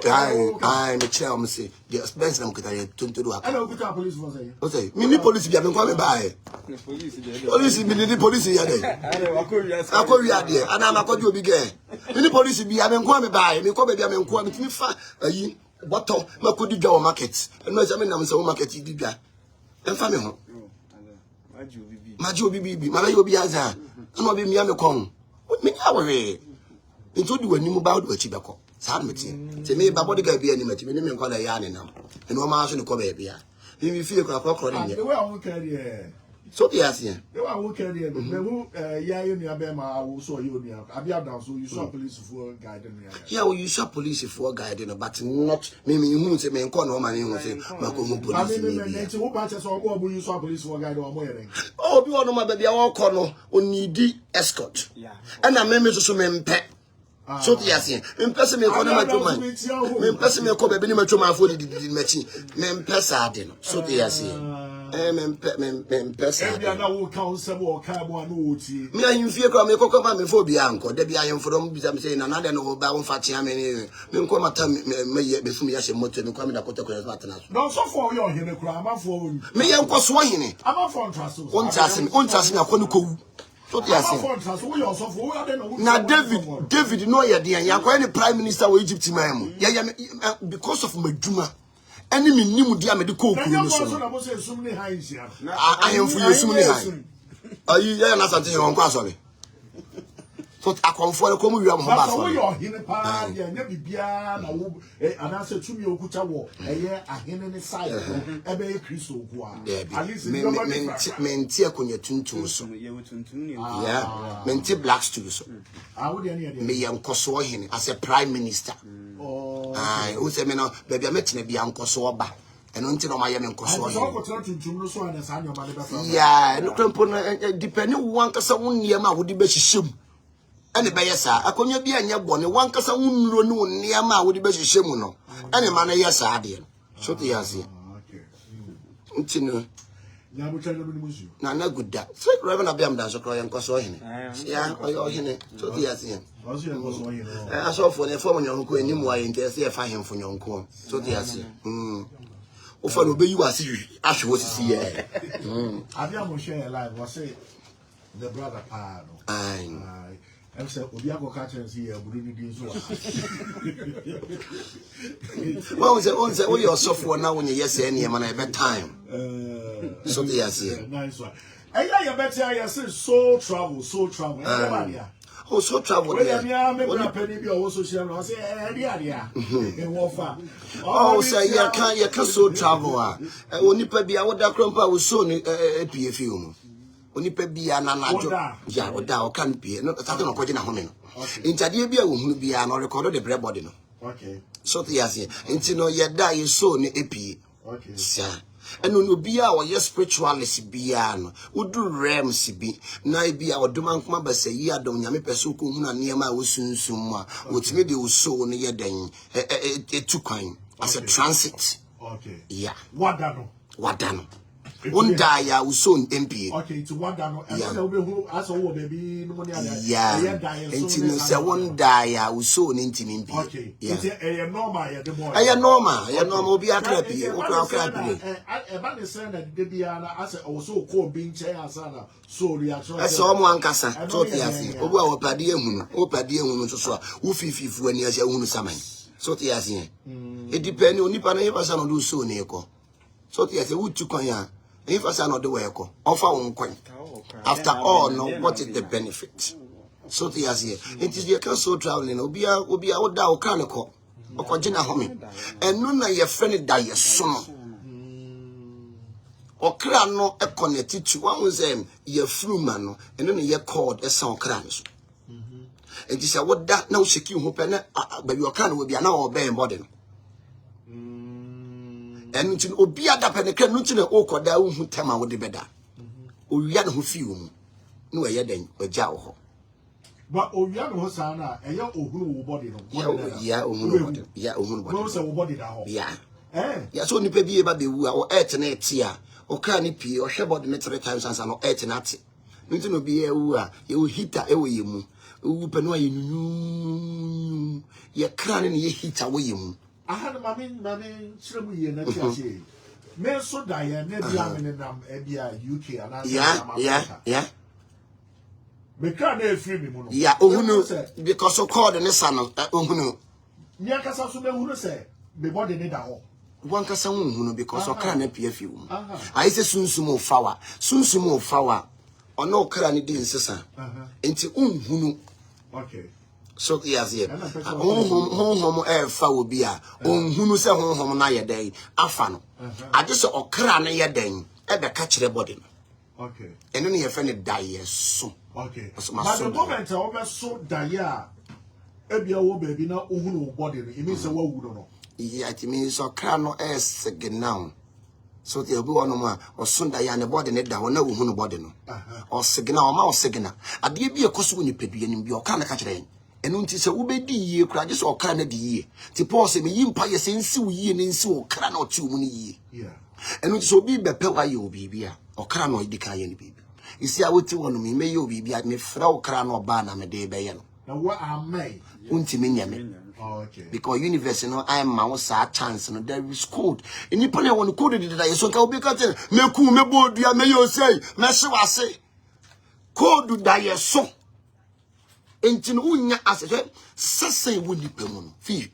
kire am say the benz na mu kita ye tontoruwa I know kuta police was say o say me police bi am kwa me buy police mi ni police ya dey akori ade ana makodi obi ge ni police bi am kwa me buy me ko be bi am kwa me timi fa ayi bottom makodi dwa market no say me nam say market di dwa emfa me ho maji obi bi mara obi aza ana obi mi am kon me nya we nti odi wani mu ba odi achi beko sa me tie te me ba body ga bi ani mati me ne me kwa da ya ne nam eno ma so ne ko ba bia mi fie kwa kwa ne the way I won't carry So the answer. You are working here. Who, yeah, you near Bema, I also you near. I be down, so you saw police for guiding. Yeah, well, you saw police for guiding, but not me. Who say me call no man who say Mako police. I mean, who patches or go, you saw police for guiding or wearing. Oh, you know my baby, I walk on needy escort. Yeah, and I remember to me pet. So the answer. In person, me call my two man. In person, me call baby, me to my food. Me pesa dino. So the answer. Men person. Every other council or carbon. Me and you fear come me cocoa me for Bianco. There be I am from I'm saying another no bound fatty. I mean, me come at me before me as a motor me come in a quarter matters. No, so for your here, I'm for me and was swine. I'm for trust. One task na konuko. So the answer. Now David no ya dia ya kwa any prime minister of Egypt man. Ya because of Medjuma. Any minimum dia me de ko kuru so. I am for you sumni high. Are you ya na something on kwa sorry. So akonfo ko mu wi am ho ba so. Your hine pa ya nya bibia na wo anase tumi okucha wo eye ahene ne side e be Kristo ko a. At least menti akonya tuntum so. Yeah, menti black stool so. Me yankoso hine as a prime minister. Oh. Ah, who say me no baby ametina bia nkoso oba. Eno nti no ma ye me nkoso hine. Yeah, no krempo depending one kasa wonnie ma wo di be hihiem. Ene be yesa akonya bia nya bone wan kasa wonnuro ne wonnia ma wo di be hihiem no. Ene ma na yesa ade no. So te yase. Okay. Ntino na na good that. So Reverend Abiam dan so kro ye nkoso hine. Yeah, oyo hine. So te yase. I saw for the form yonko enim wa ente se fa hemfo yonko. So te yase. O fa no be you as you ahwe osisi ye. Abiam share live was say the brother pa no. Aye. I'm saying Obiago catchers here, Burundi Dinzo. Well, we say, your software now when you yes, any man, I bet time. So they are here. Nice one. I bet I say soul travel. Oh, so travel. Oh, say, you can't so travel. Only be our dark grandpa was so a PFU. Onipa bia na najo ya oda o kan pie no tata no kwaje na home no intade bia wo hunu bia no record the bread body no okay so te yase enti no ye da ye so ne epie okay sa eno no bia wo ye spiritualist bia no udu realms bi na bia oduma nkoma basa yi adom nyame pese ko hunu anema wo sunsum a wotime de wo so ne ye den etukwan as a transit okay yeah wadano Unda ya uson MP. Okay, to what dano. As a baby, no money. Yeah. Intino se wunda ya uson intimimpi. Okay. Yeah. Normal. Aya normal. Be a crappy. About the son that Debiana as also called being chair asana. So reaction. I saw one cassa. Totiasi. Oba opadi ehunu. Opadi ehunu so. Ufifi fu ani ase ehunu saman. So tiasi. It depends on nipa na yeba sana do so ne ko. So tiasi wutu kwan ya. If I say not the way, offer one coin. After all, no, what is the benefit? So the as here, it is your council traveling. Obia, out down canico, or Cogina homie, and none of your friend die a son. Or crown no a connected to one with them, your flu man, and then you're called a sound crans. And this is what that now secure hope, but your can will be an hour bearing body. And until Obia da peneke nunti na okoda hu tema wo de beda owia na ho fi wo no ye den oja wo but owia no sa na eya ohunu wo body no ya ohunu body no say wo body da ho ya so nipa bi e ba be wu a o et na eti a o kra ni pie o hwe body ne 3 times ansa no et na ate nunti no bi e wu a ye o hita e wo ye mu wu pe no ye nunu ye kra ne ye hita wo ye mu aha mami chiremu ye na tiase me so da ye na bia me nam e bia UK ana yeah me ka na efiri mi mu no yeah ohunu because so called ne sa no ohunu nya kasa so be hunu se be body ne da ho wan kasa ohunu because so kra na pia fi wo ai se sunsum ofawa ono kra ne di nsesa enti ohunu okay. So yes, yeah. Home fa obi a onhunu se honhom na ye den afa no. Ade se okra na ye den e be ka kire body no. Okay. And then you friend die so. Okay. But the moment I almost so die, ebia wo baby na ohunu body, it means a wo no. Yeah, it means so crano es now. So the obi one ma or Sunday and the body net down na ohunu body no. Or signal or mouse signal. Ade bi ekoso ni pedu anim bi o ka na ka kire. Enu nti se wo bedi yie kura je so okra na di yie. Ti Paul se me yimpa ye se nsi wo yie ne nsi wo kra na o ti wo ni yie. Yeah. Enu nti so bi bepe wa ye obi bia. Okra na o di ka ye ni bibi. Isi a woti wono me ye obi bia me fra okra na oba na me de be ye no. Now what am I? Unti me nyame. Okay. Because university no I am my chance no there is code. Any pane won code did that so ka obi ka tell me ku me bodua me yo say me hye wase. Code da ye so. Enti no unya asese sese wo nipa mu no. Fi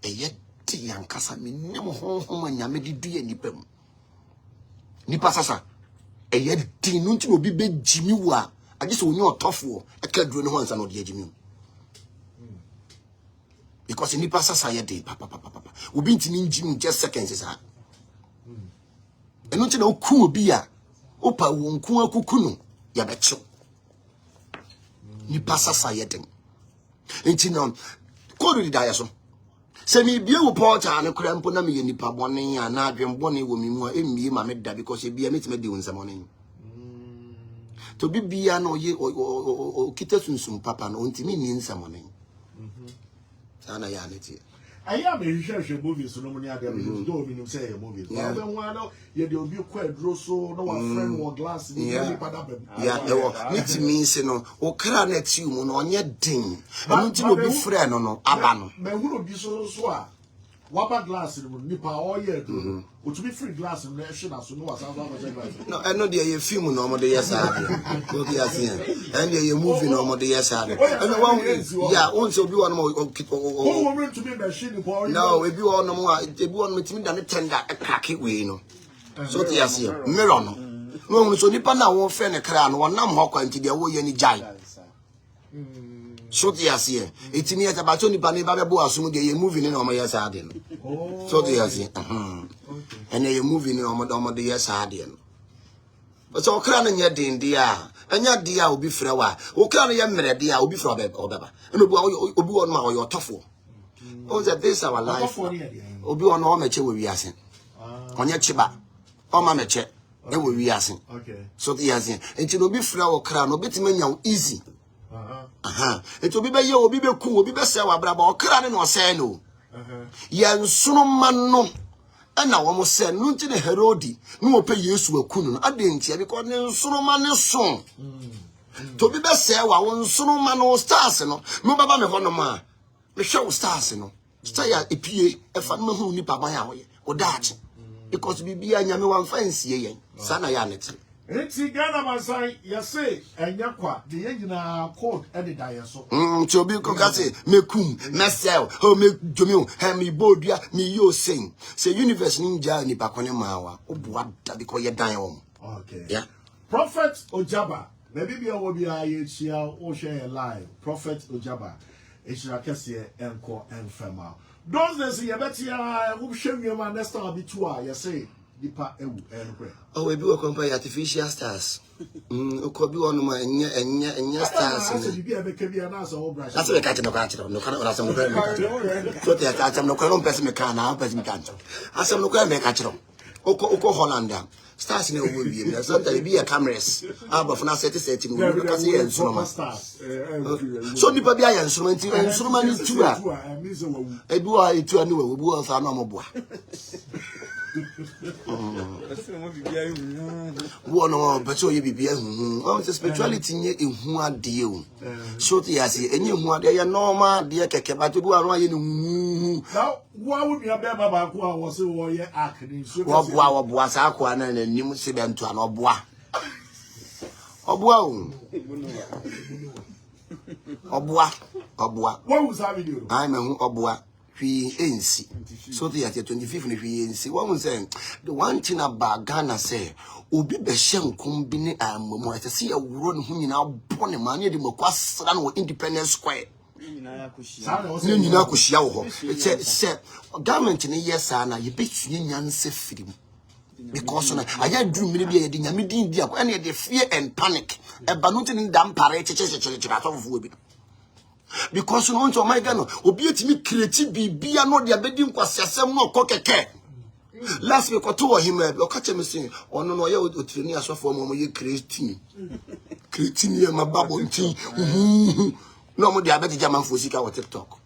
eye ti yankasa me nim honhom anyame di dua nipa mu. Nipa sasa eye di no nti no bi be jimi wo a age so onye otofo e ka duro no hansa no de jimi. Because in the past society, papa. We been in gym just seconds, sir. And not know cool beer. Opa won't cool kukuno. Yabecho. Nipa society. And you know, call the diaso. Send me beer porter and a crampona me nipa bonnie and I dream bonnie woman more in me, my medda because she be a meet me doing some morning. To be beer no ye or kitasun papa no intimi in some morning. I am a share movies, so no money. I don't mean to say a movie. Yeah, you'll be quite drosso, no one friend or glass. Yeah, it means no, or cranet you on your ding. I need to be friend or no, Abano. May would be so swa. Wapa glass in Nipa all year, which be free glass in the action as soon as I was. No, I know they are film no more. Yes, I and you're moving no more. Yes, I yeah, also be one more. To be machine. No, if you are no more, if you want me to tender a cracky way, no. So, yes, mirror no. So Nipa now won't friend a crown, one number hawk until they away any giant. So yes, here. It's near the Batoni Banibabo, assuming they are moving in on my yes, Arden. So yes, and they are moving in on the yes, Arden. But so craning your dear, and your dear will be frawa. O can your mere dear will be from or Baba. And Obi on my your tough. Oh, that this our life. Obi on all mature will be asking. On your chiba, on my mature, they will be asking. Okay. So yes, and you will be flower crown, no bit men easy. It will be by you, be cool, will be best our brother or cranning or say no. Yan soon man no. And now almost said, no to the Herodi, no pay you to a kun. I didn't hear because no soon man is soon. To be best say, I want soon man or stars, no, no, Baba, me one ma. The show stars, no. Stay at a PA, a fan who nip my way or that. Because we be a yammy one fancy, Sana Yanet. It's Ghana, my son, you say, and Yakwa, the engine code any dire so. To be Cogasi, me cum, myself, oh, me Jumio, have me bodia, me yo sing. Say, universe ninja, ni Baconemawa, or what because you're dying. Okay. Yeah. Prophet Ojaba, maybe be a here, or share a lie. Prophet Ojaba, it's your Cassia, Enco, and Fema. Those days, you bet you, who show you my next time be 2 hours, you say. Oh, we do compare artificial stars. Could be one my and stars. That's what I catch no catch. No cannot some grand. So they attach some no current pessimism now, pessimism. As some no grand make catch. Oko Hollander. Stars in a movie. There's sometimes be a cameras. But for now, setting because he and so so the baby instrument and so many two. I do I to a new world are no more. One but so you be oh, the spirituality in who are deal. So the as any who are there normal, dear Keke, but to do a royal. Now, why would you have been about who was a warrior acting? What was Aquan and a new Siban to an obwa? Obwa. What was I do? I'm a obwa. So the at 25th one was saying the one thing about Ghana say Obi Beshem combine more to see a run who now born a man near the Mokwas Independence Square. It's said government in a yes, and you bet you yan say film. because I had dream maybe a dinamidin dia and the fear and panic a banutin in damn parade of because you want to my gun obi me creative be no dia bedim kwasasem no kokeke last week to him o catch me say ono no ye otreni asofo mo ye creative ye ma babo ntin no mo dia be jama fo sika on TikTok.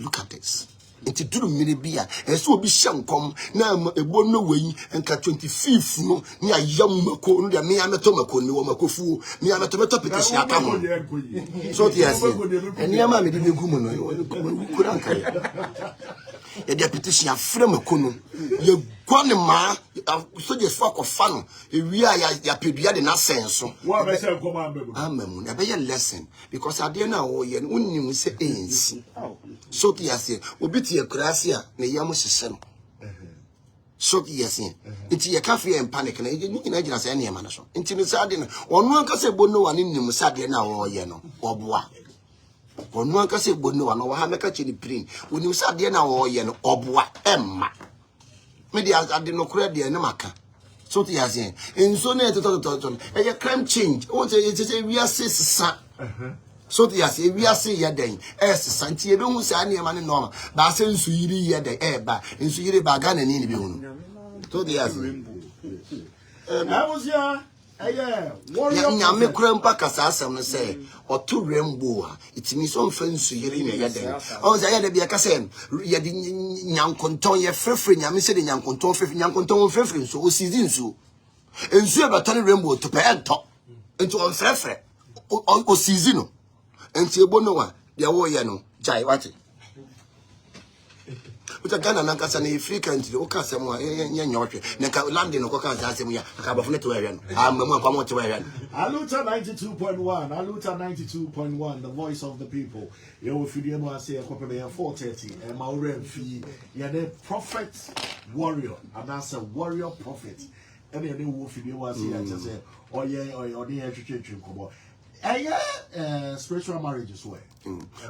Look at this. Into do mini bia and so be shankom na ebo no wey enka 25th no nya yam mako no dia me ameto mako ni wo makofu me ameto petition aka mo so tias eni ama me de begu mu no kura nka ya dia petition afre mako no ye gwane ma so je so akofa no ewi a ya pedua de na senso wo be se nkoma ambebu amamu na be ye lesson because ade na wo ye no unnim se ensi so tias obi tie kurase a na yam hyehyem so tias nti ye cafe and panic na ni na gina se na yema na so nti ni sade na onu anka se bonno wa ni nim sade na wo ye no oboa onu anka se bonno wa no wa ha meka chi ni prin oni sade na wo ye no oboa emma me dia ade no kura de na maka so tias enso na to e ye crime change o say we are sisa so tias we are say ya den santi e be hu sa na ema ne normal ba se nsu yiri ye den ba nsu yiri ba ga na ni be hu so tias Abusia warrior nyame kura mpa kasa asem no say oto rainbow a itimi so mfa nsu yiri na ye den o say ya de bia kasa ye de nyankonton ye frefre nyame se de nyankonton frefre nso o sizi nsu e batare rainbow to pe ento ento on frefre o sizi no enti ebo no wa de wo ye no jai wati uta Ghana na kasa na Africa ntiri o kasa mu nya nyotwe na ka land no ko kasa asem ya ka bafune to we no amamu akwa mo to we no Aluta 92.1 Aluta 92.1 the voice of the people ye wo fidie no ase e kopebe 4:30 e ma ore fi ye the prophet warrior and as a warrior prophet e be ne wo fidie wo ase ya say oye odi ye twetwe nkobo spiritual marriages way.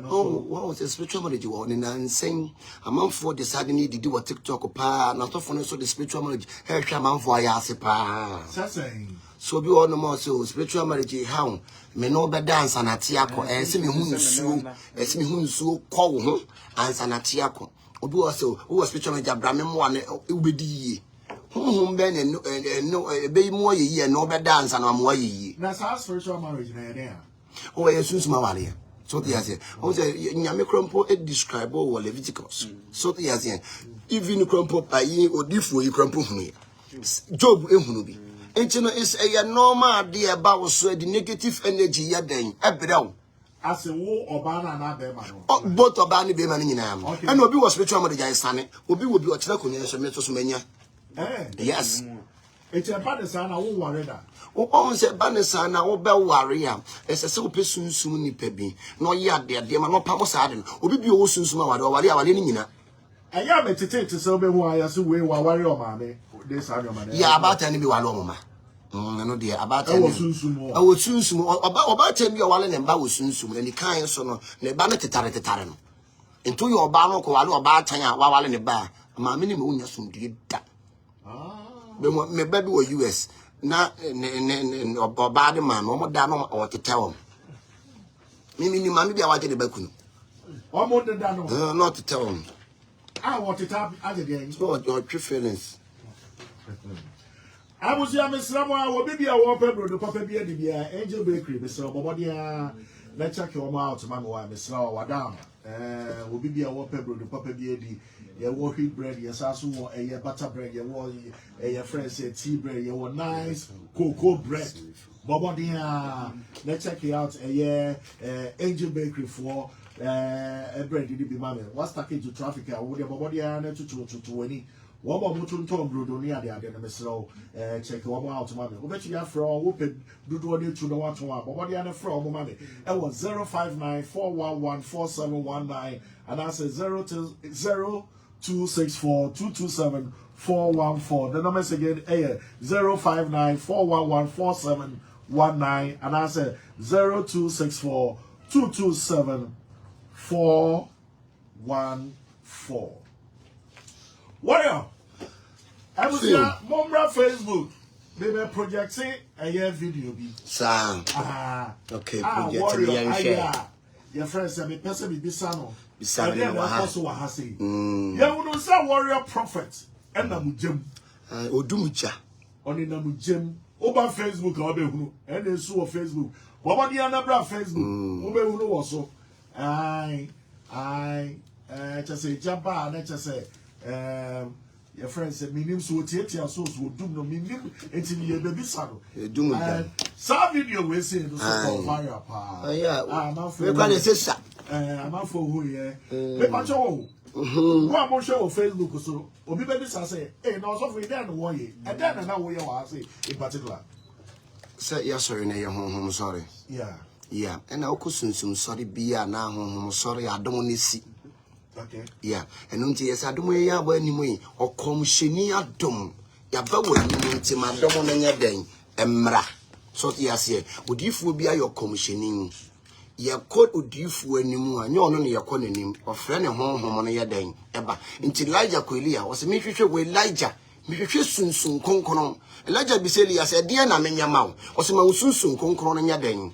Oh, what was a spiritual marriage? And I'm saying, a month for the suddenly did do a TikTok pa, not often so the spiritual marriage. Hey, shaman for Ayasipa. So be all no more so spiritual marriage. How me no be dance and atiako, and see me who so call home and sanatiako. Obu also who spiritual marriage Abraham one ubedi. Whom ben and no be more ye no be dance and I'm way. That's our spiritual marriage there. Oh, yes, soon Mawalia. So the answer. Oh, the Yamicrumpo it describe all Leviticus. So the answer. Even crumpo by ye or differ you crumpo me. Job Ehunubi. And you know, it's a normal idea about so the negative energy ya then. Abrow. As a war or banana beman. Both of Barney Beman in Am. And Obi was spiritual marriage, I stand it. Obi will be a Chinaco, Metos Mania. Yes. It's a bad son, I won't worry that. O se banesa na wo be warrior ese se wo pesunsun ni pebi no ya de ma no pamo sa de obi bi o sunsun awade awade ni nyina eya me tete te se obe hu aya so we wa warrior ma me this anya ma ya abata ni bi wale o ma no de abata ni wo sunsun oba tem bi o wale ne ba wo sunsun ni kan so no ne ba ne tetare no ento yo oba no ko wale oba atan a wale ne ba ma me ni me unya sum de da me ba bi wo US na bad man no da no o tetewom mimi ni mami bia waje de bakunu o mo de da no not tetewom what tetap age de so your true feelings abusia mesramo a wo bibia wo pebro de papa bia de bia Angel Bakery mesra bobodia na check your out man wa mesra wa down wo bibia wo pebro de papa bia di ye wo wheat bread ye saso wo butter bread ye wo friends say tea bread ye wo nice cocoa bread bobodia na check it out Angel Bakery for bread di bi mame what's package to traffic wo de bobodia na tutu wani wo bo mutu nton brodo ni ade na mesro check wo out mame wo bechi ya fro wo pe dudu oni tu no wato a bobodia na fro wo mame e wo 0594114719 and I say 0264227414. The numbers again 0594114719 and I say 0264227414. Warrior, I was here, Mombra Facebook. They were projecting a video. Sir. Okay, projecting your friends have a person be Bisano. Bisano, also has say. Yeah, we don't say warrior prophet and Namujim. Odumucha. On the Namujim. Over Facebook, and then so Facebook. What about the other Facebook? Over also. I just say jump out, and just say, your friend said, me name so take your souls will do no meaning until you baby saddle. Some video we say the so fire pa. Yeah, I'm out for I'm out for who yeah. Paper show. One more show on Facebook so obi baby say, hey, no so for then one year. And then now we are say in particular. Say yes sorry na your home sorry. Yeah. Yeah, and I kusunsum sorry be na home sorry I don't want to see. Okay. Yeah, and until yes, I don't know where anymore or come shiny at dom. Ya bawo nti ma dom na nya den emra. So yes here, odifu bia your commissioning. Ye code odifu animu anya ono ne yakọ nanim. Ofre ne honhom no ye den eba. Nti Elijah ko Elia was me hwehwe we Elijah. Me hwehwe sunsun konkono. Elijah biseli ya se de na menya mawo. Was ma sunsun konkono no nya den.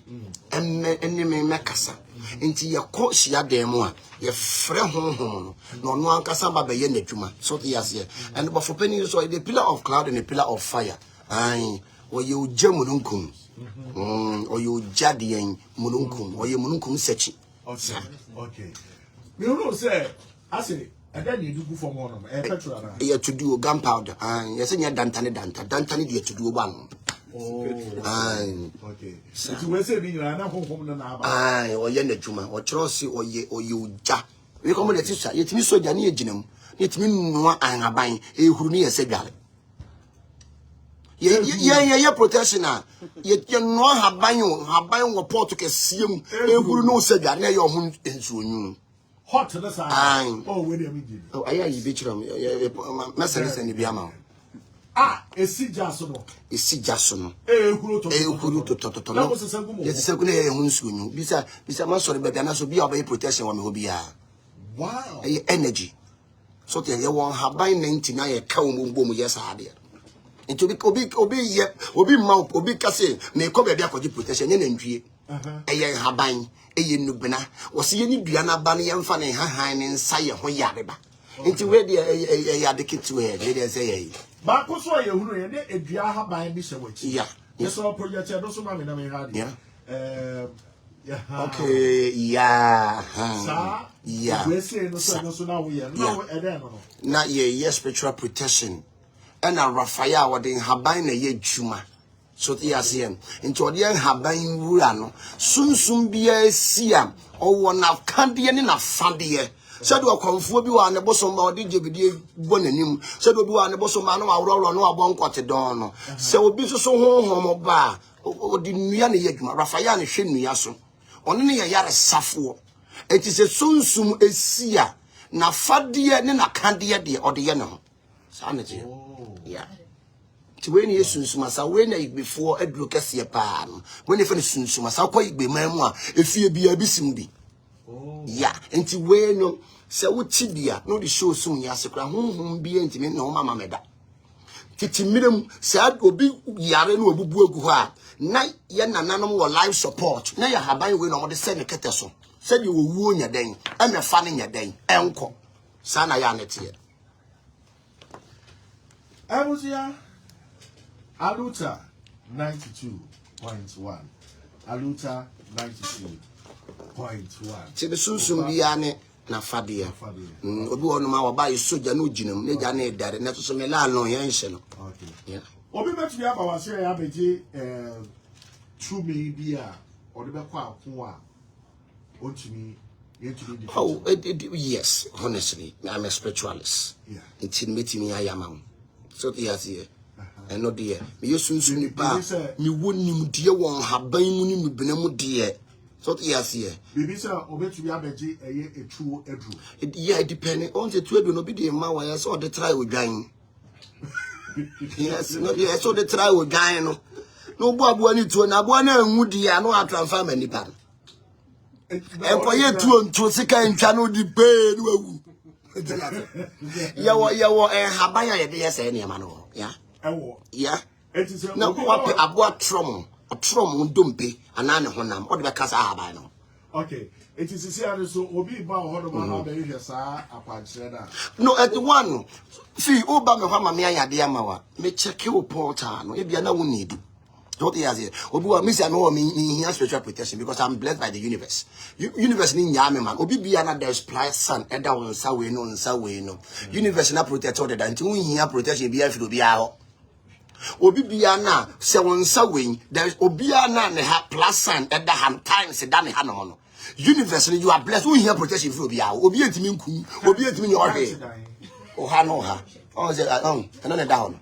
Enne me mekasa. Nti yakọ hia den mu a ye frɛ honhom no no ankasa ba be ye n'adwuma. So yes here. And but for penny so the pillar of cloud and the pillar of fire. Ai or you jamununkum. Or you jadian mununkum or you mununkum sechi. Okay. You know say I say and then you do go for one petrol. Yeah, to do gunpowder. Yes, and dantani to do one. Oh, okay. So we say be na home na or ye n'adwuma or trosi or you ja. We come the teacher, yet me so jani ejinam. Yet me no an aban e huru ni yesegale. Ye protection a ye no haban wo port ke siem e huru no segale na ye ho ensuonyu. Hot to the side. Oh, where do you oh, I be chum. Message and be ama. A si jasono. A si jasono. Huru to no. Yes, second hunsu. Bisa man sorry, but so be our protection when we be. Wow. Energy. So tell you one have by 99 a cow boom, yes, I did. And to be obi mouth, obi case, may come back for the protection in entry. A young habine, a nubena, was any Diana Bunny and Fanny Hahan and Saya Hoyariba. Into where the kid to her, they say. But what's why you a Diaha by Bishop? Yeah. Yes, all projects are also mammy. Yeah. Yeah. Okay, yeah. Yeah. We're saying so now we are not ye spiritual protection. And a Raphael what in Habine ye juma. So the ASEAN into the Habain Rurano. Soon be a siam or one of Candian in a fandia. Said to a confubi on the bosom or DJ Bonanim. Said to do on the bosom man or no about Quatedon. So be so home or bar or the Niani Yagma, Raphael and Shin Yaso. Only a yard safo. It is a soon a seer. Na fadia nina candia de or the yano. Sanity. Yeah. When you sunsumasa, when I before a drucassia pan, when you finish sunsumasa, quite be memoir, if you be a bisimbi. Yeah, and to where no, so tibia, no, the show soon, yasakra, whom be intimate, no mamma meda. Titimidum said, will be yaren or bubuha. Night yan and animal life support. Now you have by way on the same cateso. Said you will ruin your day, and you're fanning your day, uncle. Sana yanity. I was here. Aluta 92.1. Aluta 92.1. Tibesunsum biane na fadia. Obi wonu ma wa yi soja no ginam ne ja na edare na so me la no yan hye no. Okay. Yeah. Obi betu ya ba wa se ya beje true me bia odi be kwa ko a ontumi yetumi. Oh, yes, honestly, I'm a spiritualist. Yeah. It's meeting me I am. So yes here. And no dear, me sunsun ni pa me wonim de won haban mu ni me benamu de. So yes here. Bibi say obetumi abeje eye etuo edru. Yeah, depending on the two no be the ma wa so the try odwan. Yes, no yes so the try odwan no. No bo abo ani tuo na abo na anwu de ya no atransfer mani pa. Enkoye tuo nto sika ntwa no di pe no awu. Yawo habaya ye de say niam no ya Ewo. ya It is na wape aboa trom ndompe ana ne honam o de be kasa habaya no. Okay. It is here so obi ba ho no ma be hwe sa akwankyere da. No at one see oba me hwa ma me ayade amawa me check your portal no e bia na wo need. What he has here. Obi wa misi no me here spiritual protection because I'm blessed by the universe. Universe ni nyame man. Obi bia na there's price sun eda won sa we no. Universe na protect all the that nti here protection bia fi obi a ho. Obi bia na se won sa we there's obi na ne ha plus sun eda ham times da ne ha no no. Universe you are blessed. We here protection for obi a ho. Obi entimi nkum, obi entimi nyo hwe. O ha no ha. O say na da ho no.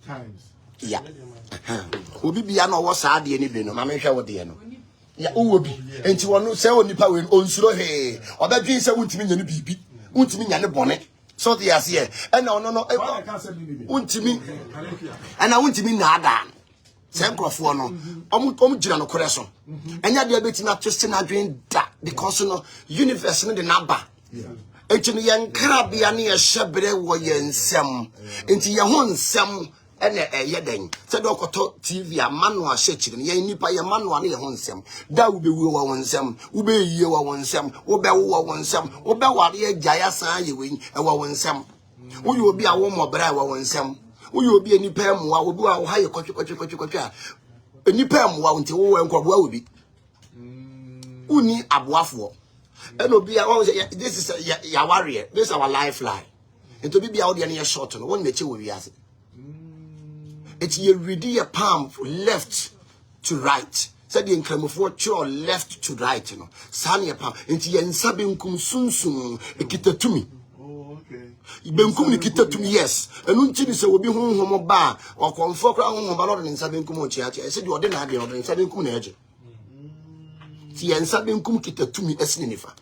Times. Yeah. Obi bia na wo saa de ni bi no ma me hwe wo de no. Ya wo bi. Enti wono se onipa we onsuro he. Obadwin se wuntimi nya ne bibi. Wuntimi nya ne bone. So the as here. And no wuntimi. And wuntimi na ada. Se nkrofo no. Omu gira no kore so. Enya de beti na twist na adwen da because no universe no de na ba. Yeah. Enti no yankra bia ne ye hyebre wo ye nsem. Enti ye ho nsem ene yeden said okoto TV amano a shechiri ne yan nipa ye mano ne ye ho nsem da wo bewu wo wonsem wo be yiye wo wonsem wo be wo wonsem wo be ware agya san ye wen e wo wonsem wo ye obi a wo mobra wo wonsem wo ye obi nipa emwa wo bi wo ha ye kwatwetwetwetwetwe a nipa emwa nti wo enkoboa wo bi uni aboafo eno bi a wo say this is ya warrior this is our lifeline into bi bia wo de ne ye short no won meche wo wiase. It's you read your palm left to right. Said the incremefo cho left to right, you know. Sani your palm. Into your nsabinkum sunsun ekitatumi. Oh, okay. Benkum ni kitatumi, yes. And until say will be home ba or comfort on balon in sabinkum church. I said you are the idea of sabinkum edge. Ti and sabinkum kitatumi esninifa.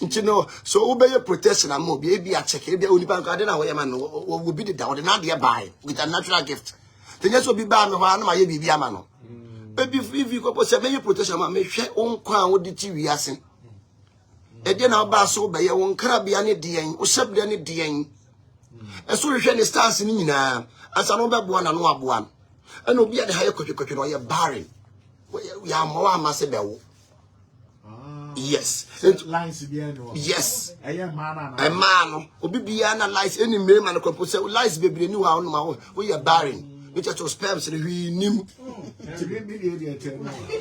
You know, so obey your protection and more be a check. If only bank, I don't know where man will be the down and not by with a natural gift. The just will be banned one my baby amano. Baby, if you go say your protection, may share own crown with the TV asking. Again, our bass obey your own crabby any dean or sub any dean. As soon as any stars in now, as an over one and one. And will be at the higher coach or your barring. We are more massive. Yes. Lines yes. A man. Obi biana lies any man compose lies baby new one ma we are barren. Which are spams we nim.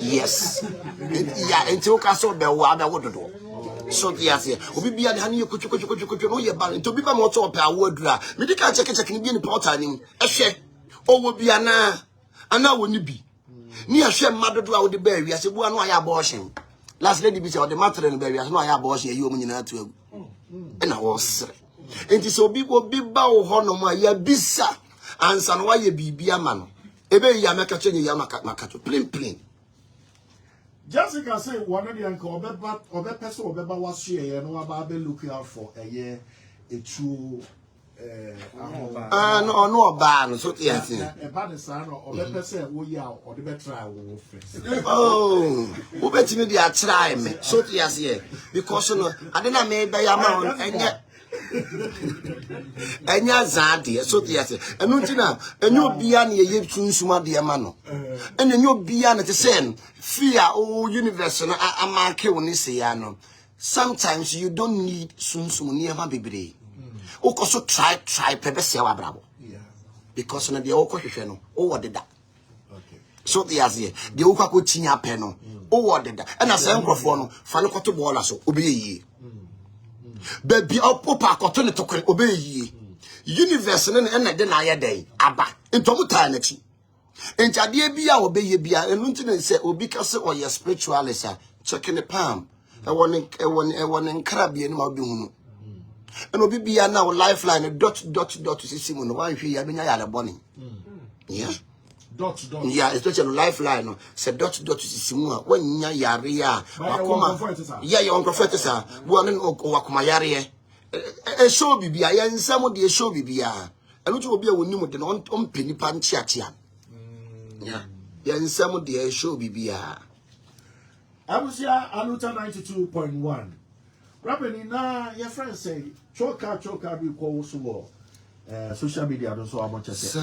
Yes. Yeah, until castle be wa be wododo. So yes, obi bia de hanu kuchu no ye barren. To be ba mo to pe awodura. Me di ka check ni bi ni portal nim. Ehwe. Owo bia na ana woni bi. Ni ehwe madodo a wo de ba wi ase bua no aya abortion. Last lady be say the matter no baby as no aya abortion ye omu nyina to agu. E na wo sere. Enti so obi ba wo ho no ma ya bisa ansa no wa ye bibia ma no. Ebe ya meka chenye ya maka to plain. Jessica say one of the uncle obe person obeba was here no aba be look out for a year a true no oba no so yes e ba de san no obe person wo ya o de be try wo first oh wo betimi dey try me so yes here because no ade na me be ya ma enya zade so yes enu ntina enyo bia na ye tunsuma de ma no enyo bia na te sen fear o universe na amake woni se ya no sometimes you don't need sunsum ni ema bebre okoso try pebe se wa brabo because na de okohwehwe no o wodeda okay so yes here de okako tinya pe no o wodeda e na se nkrofo no fa ne koto bola so obeyie baby opa akoto ne tokore obeyie universe ne na de na ayedai aba ntomu ta na chi enchade bia obeye bia enu ntine se obi kase oye spiritualist checking the palm e won nkra bia ni ma obi hunu eno obi bia na lifeline dot sisimu no wan hwe ya benya ya le boni yeah dot yeah especially lifeline no se dot sisimu a wanya yare a wakoma yeah you on prophet sir bo ne wakoma yare e show bibia ya nsam de show bibia eno tu obi a woni de no on peni pa nchiatia yeah nsam de show bibia Abusia Aluta 92.1. Rapping na your friends say choka we call so social media don't so much as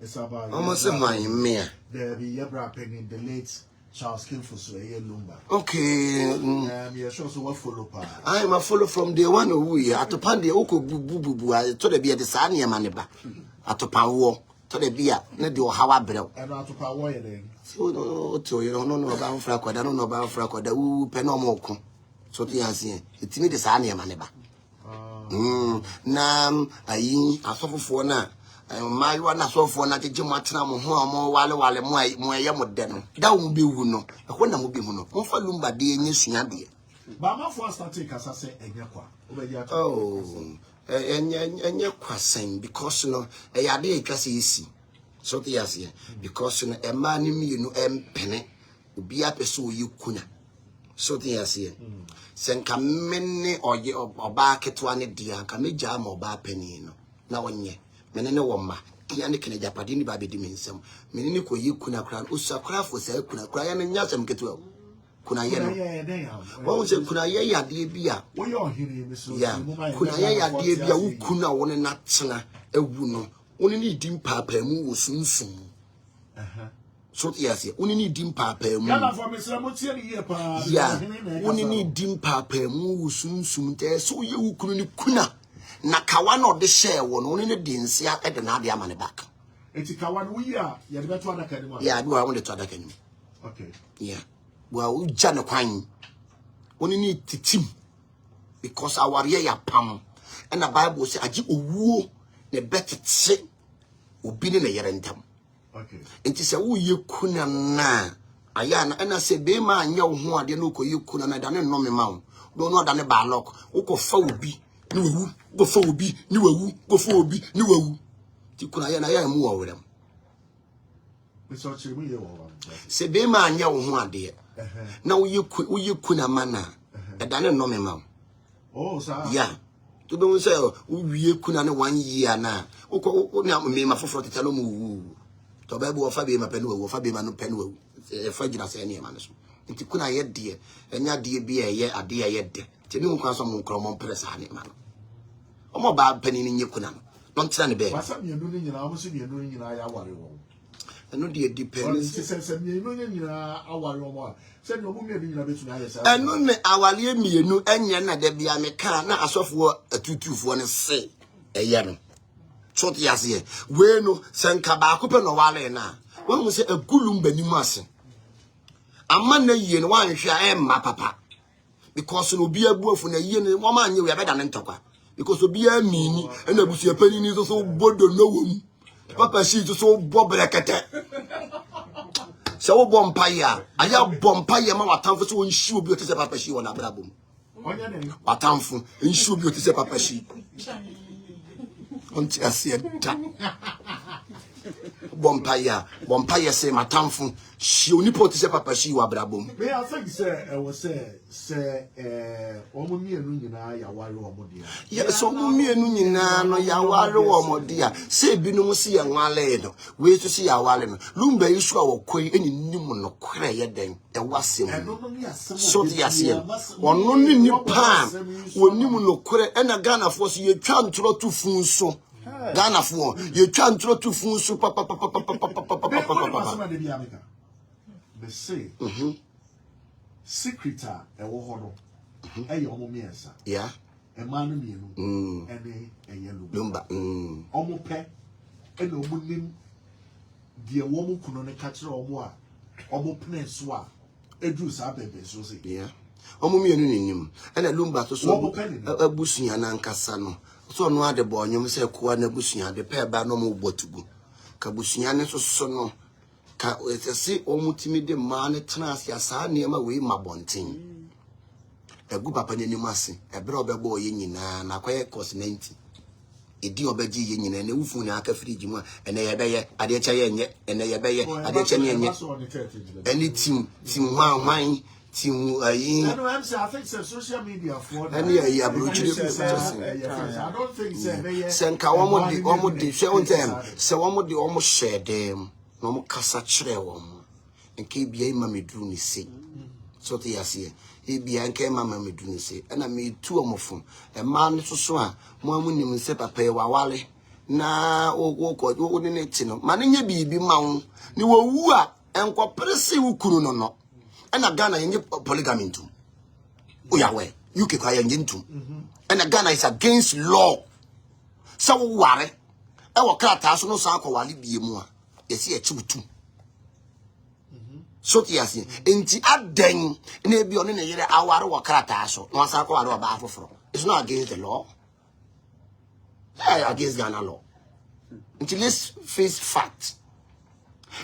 it's about almost my me. There be rapping in the late Charles Kilfus Lumba. Okay. Yeah, sure so what follow pa. I am a follow from the one who we at the pandi oko bubu I told the be the sani maniba at the power to the beer ne do how abrew And out to power then. so to you don't know about frako I don't know about frako the who penomoko so the answer it me the sani maniba na ayi asofo na my one asofo na jeje matena mo ho mo wale mo ye mo de no da wo be wu no e ho na mo be hu no mo fa lumba de enye sua de But my first starting kasa say enye kwa. oh enye kwasen because no e ya de etwa se isi so the ase because no e ma ni mi no empene obi apeso yi kuna so the ase senka menne oye oba ketwa ne dia nka meja ma oba pani no na wonye menene womma kia ne kene japade ni ba be di mensem menene ko yi kuna kra usakra fo sai kuna kra ya ne nyasem ketwa kuna ye no won se kuna ye ya de bia wo ye ohiri mi so ya kuna ye ya de bia wo kuna won na tena ewu no won ni di mpapa mu wo sunsun so yes won ni di mpapa mu Ghana for me say mo tie ni ye pa ya won ni di mpapa mu wo sunsun te so ye wo kunu ni kuna na kawa no de share won won ni di nsia e de na de amane back eti kawa no yi a ye de beto adaka ni mo ya bi wa won de to adaka ni okay yeah well uja ne kwan woni ni titim because our ye ya pam and the Bible say agi owuo ne betete obi ne yere ntam okay enti se wo ye kuna na aya na na se be ma anya wo ho ade na ko ye kuna na da ne no me ma wo do no da ne ba lock wo ko fa obi ni wewu go fa obi ni wewu go fa obi ni wewu ti kuna ya na ya mu wo werem so che mu ye wo se be ma anya wo ho ade na wo ye kuna mana da ne no me ma wo oh sir yeah to be say wie kuna ne 1 year na o na me ma foforo tete no mu to ba bu ofa be ma penu wo fa be ma no penu e fa gina se ne ma no so nti kuna ye de enya de bi ye ade ye de te ni nkwa so mo nkro mo presa ne ma no o mo ba pani ni nye kuna no ntira ne be wasa mi enu ni nyina o so mi enu ni nyina ya ware wo eno de depend se mi enu ni nyina aware wo se ni obu mi enu nyina betu na ye se eno ne awale mienu enye na de bia me ka na asofo atutufo ne se eye no so te ase we no senka ba ko pe no wale na won se agulum banimu ase amma na yie no wan hwa emma papa because no bi abuafu na yie no mo ma anye we abeda ne ntokwa because obi amini na busu pani ni so bodo no wom papa shi so bo brekete se wo bo mpaya aya bo mpaya ma watamfo so nshi obi otese papa shi wona brabom onya ne watamfo nshi obi otese papa shi onti asie da bompaya se matamfo shi oni po otese papa shi wa brabom me I think say e was say omo mi enu nyina ya ware wo mo dia ya so mo mienu nyina no ya ware wo mo dia se binum se ya nwale no we so se ya wale no lumba isu a wokoi enyinnim no kore ye den e wasem so dia se ono ni nipa wonim no kore ena Ghana fo so ye twa ntro to fun so Ghana fo ye twa ntro to fun so papa they say secreta e wo ho no e ye omo miensa yeah e ma no mienu ene eyelu lumba omo pe e na omo nim die wo mo kuno ne ka kire omo a omo pne so a edu sa bebe so se yeah omo mienu nim ena lumba to so abusua na nkasa no so no ade bo onyum se koa na abusua de pe ba no mo botugu ka busua ne so no ka ese omutimi de ma ne transia sa ne ma we mabonten egu papa ne nim ase ebre obegbo ye nyina na kwaye cost 90 edi obeji ye nyina ne wufu ne aka friji mu ene ye beye ade cha ye nye ene ye beye ade cha nye ene tim hwan tim ayi I think social media for that. ene ya brochire I don't think say senka omo de hwe ontem se omo de omo share dem no mo kasa kire wo nke bia ima medru ni se so te yase e bia nke mama medru ni se na me tu omofo e ma ne soso a mo amunim se papa e wawale na wo ne ti no ma ne nya bibi ma wo ni wo wu a enko prese wukuru no no na Ghana yenye polygamy ntum o ya we UK kwa yenye ntum na Ghana is against law so wo ware e wo krata so no san kwale bie mu a yesi e chibutu so ti yasi enti adan na ebi one ne yere aware wo krata so no san kwale wo ba afoforo it's not against the law against Ghana law until let's face fact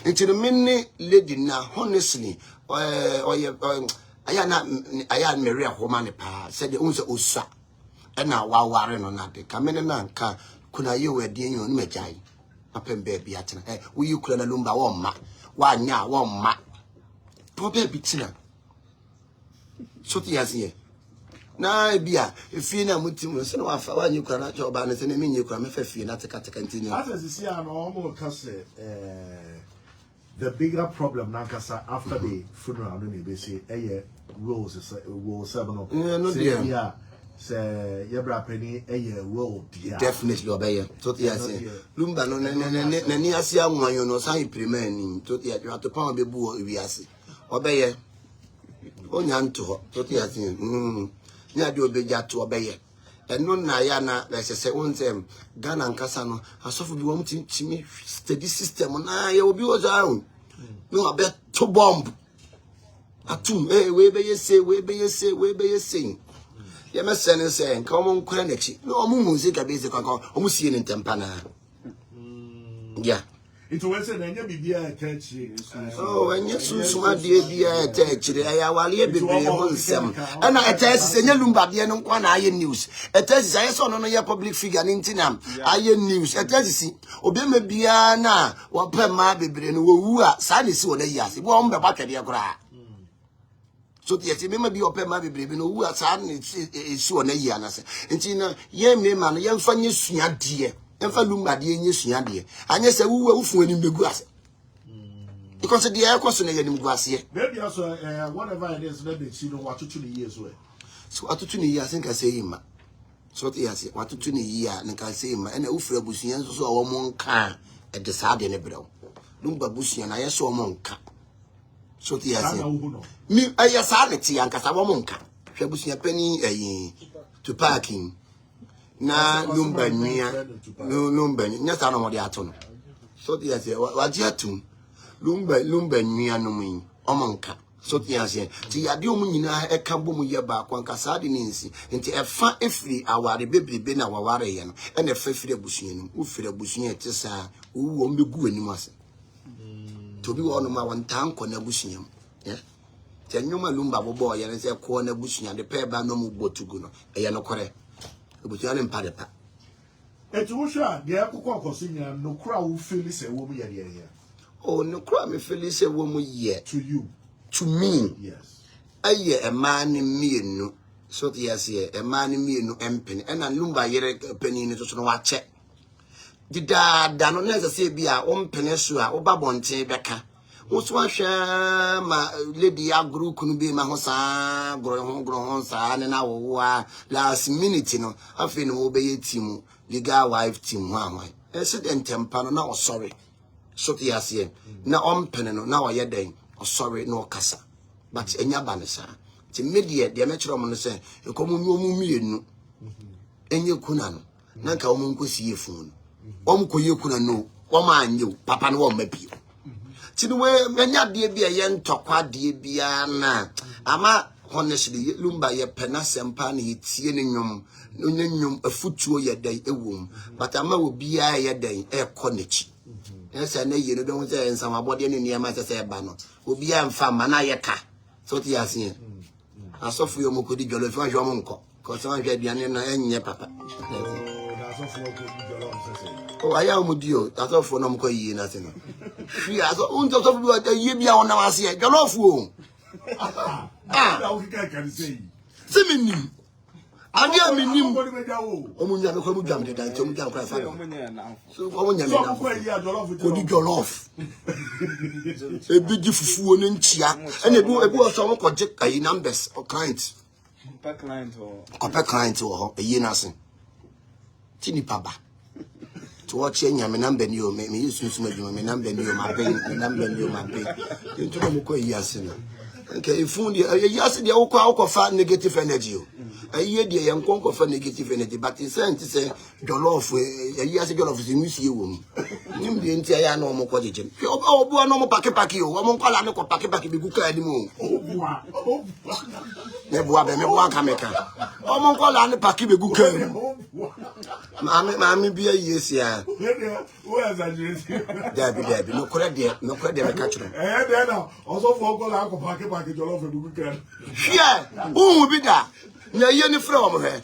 until the many lady na honestly aya Maria Homane pa said the unse osa na waware no na de kamene na nka kuna ye wede yin onu majai apem baby atena we you kula na lumba wo ma wa nya wo ma to baby tina so ti yasie na bia efie na mutim se na wafa wa nyi kula na cho ba na se na mi nyi kula me fa fie na teka ntini as you see an almost kase the bigger problem nankasa after the funeral no be say rules no yeah say yebra penny will definitely obey so ti say lumba no na ni ase anwanyo no san premier ni to ti ya to pa be bu wi ase obey onya nto to ti say ni ade obeja to obey eno na ya na se wonsem Ghana nkasa no asofu bi won timi steady system na ya obi o za hu no abet to bomb atum we be yese ya mesene se nka omo nkura nachi no omo muzi ka basic kan omo sie ne ntempa na yeah it was say na nya bibia atachi anya susuma de bia atachi ya wale bebre ho nsem na atachi se nya lumba de no kwa na aye news atachi say so no ya public figure ni ntinam aye news atachi si obi ma bia na wa pa ma bebre no wo a sa ne si wo na yi ase bo mo be batwede kora so ti eti me ma bi opa ma bebre no wo a sa ne si wo na yi anase ntina ye me ma no ye mfa nye sua de enfa lumba de nye sua de anya se wuwa wufu ani mbegu ase because the air cost na ye nim gu ase maybe also whatever it is that they see no watutu ni years we so watutu ni years nka say ima so ti ase watutu ni year nka say ima na ufura busuan so so wo mo nka e de sa de ne brew lumba busuan na ye so mo nka so ti ase mi aya sa ne ti anka sa wo mo nka hwe busuan pani to parking na lumba nwia lumba nya sa no mo de ato no so ti ase wa ji atum lumba nwia no mu omonka so ti ase ti yade omu nyina e ka bomu ye ba kwa nka sa de ninsi nti e fa efiri aware bebrebe na waware ye no e na fa firi abusuan no u firi abusuan ti sa u wo mbegu anim ase to bi wo no ma won tan ko na abusuan ye ti nyoma lumba bobo ye ne se ko na abusuan de pe ba no mu botugu no e ye no kore abusuan mpa de pa etu sha de akukọ kosinya no kra wo feel say wo mu ye de oh no kra me feel say wo mu ye to you to me yes aye a man mienu so yes ye a man mienu empene na lumba yere pani ni to no wa che dida da no na se bia o mpene so a wo ba bonten beka wo so ahwa ma lady agru kunu bi ma ho sa gro ho sa ne na wo wa last minute no afi no wo be ye team legal wife team ho anwan accident tempa no na o sorry so yes ye na o mpene no na o ye den o sorry no kasa but enya banesa ti media de mechiro mo no se ekomu nyomu mienu enye kuna no na nka omu nkosi yefun omu koye kuna no omu anyo papa no o mabio ti no we enya de bia ye ntokwa de bia na ama honestly lumba ye pena sempa na yetie ne nyom afutuo ye dan ewom but ama obi a ye dan e konechi esa na yeno don se nsama bode ne niam ase se ba no obi a mfa ma na ye ka so ti asen asofu yo mokodi jolo fi anjo mo nko ko so anjo aduane na enye papa na asofu okodi jolo se o aya mo dio asofu no mko yi na se no fi aso unjo asofu bi ye bia wona wase jolo fu o ah o kika kan say seminim ade a menim Nobody made that wo. omunya me ko mu dwam de dan te omunya ko fa so omunya me So na ko yi a jollof with ko di jollof ebi di fufuo ne ntia ena ebi o so mo ko je ayi numbers or clients per client or per client wo ho eyi na sen tini paba to watch nyame number ni o me yesunsu madwuma me number ni o ma ben me number ni o ma ben nto mo ko yi ase no okay phone di yi ase di akọ fa negative energy o ayi di ye nkọ fa negative energy but in sense say jollof yi ase jollof se musie wo mu nim di ntia ya na o mo ko jeje o bu na mo pake o mo nkwala ne ko pake bi ku ka ni mo ne bua be me bua kameka o mo nkwala ne pake be ku ka ni mami bia yesia Who has that? Debbie no kore de me ka chiro There now. Also for go la ko pake jollof e bu kan. hwe hu bi da na ye ni frɛ o mo hwe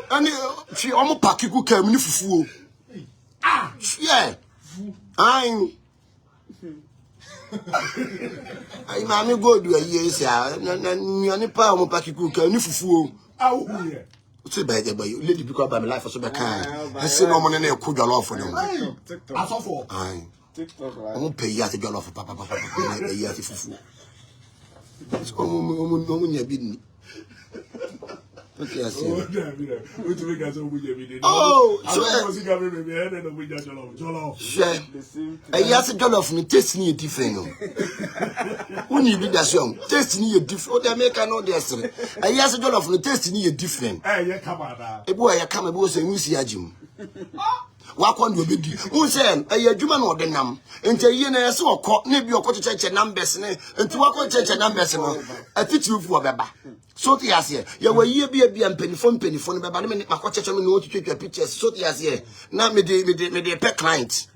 ani fi o mo pake ku ka mu ni fufuo hwe ai mami go do yesia na nyane pa o mo pake ku ka ni fufuo Awu here. so be lady because about my life so be kind I say no money na ku jollof no Asofo. ai TikTok right. I'm pay ya to jollof papa pay ya to fufu so nya bi ni okay I say Which we got so much every Oh, so so was got me be and then we got jollof. share ya to jollof ni taste ni different no uni bi da so taste ni different o dey make no dey sere ya to jollof ni taste ni different Eh, come on. ebu ya kama ebu so nwusi agim wakwando obedi unse eye adwuma na odenam enti ye na yese okọ na bi okọ cheche numbers ne enti wakọ cheche numbers no atitifu obeba so ti ase ye waye bia mpanifo no beba ne makọ cheche no no twetwa pictures so ti ase na me de per client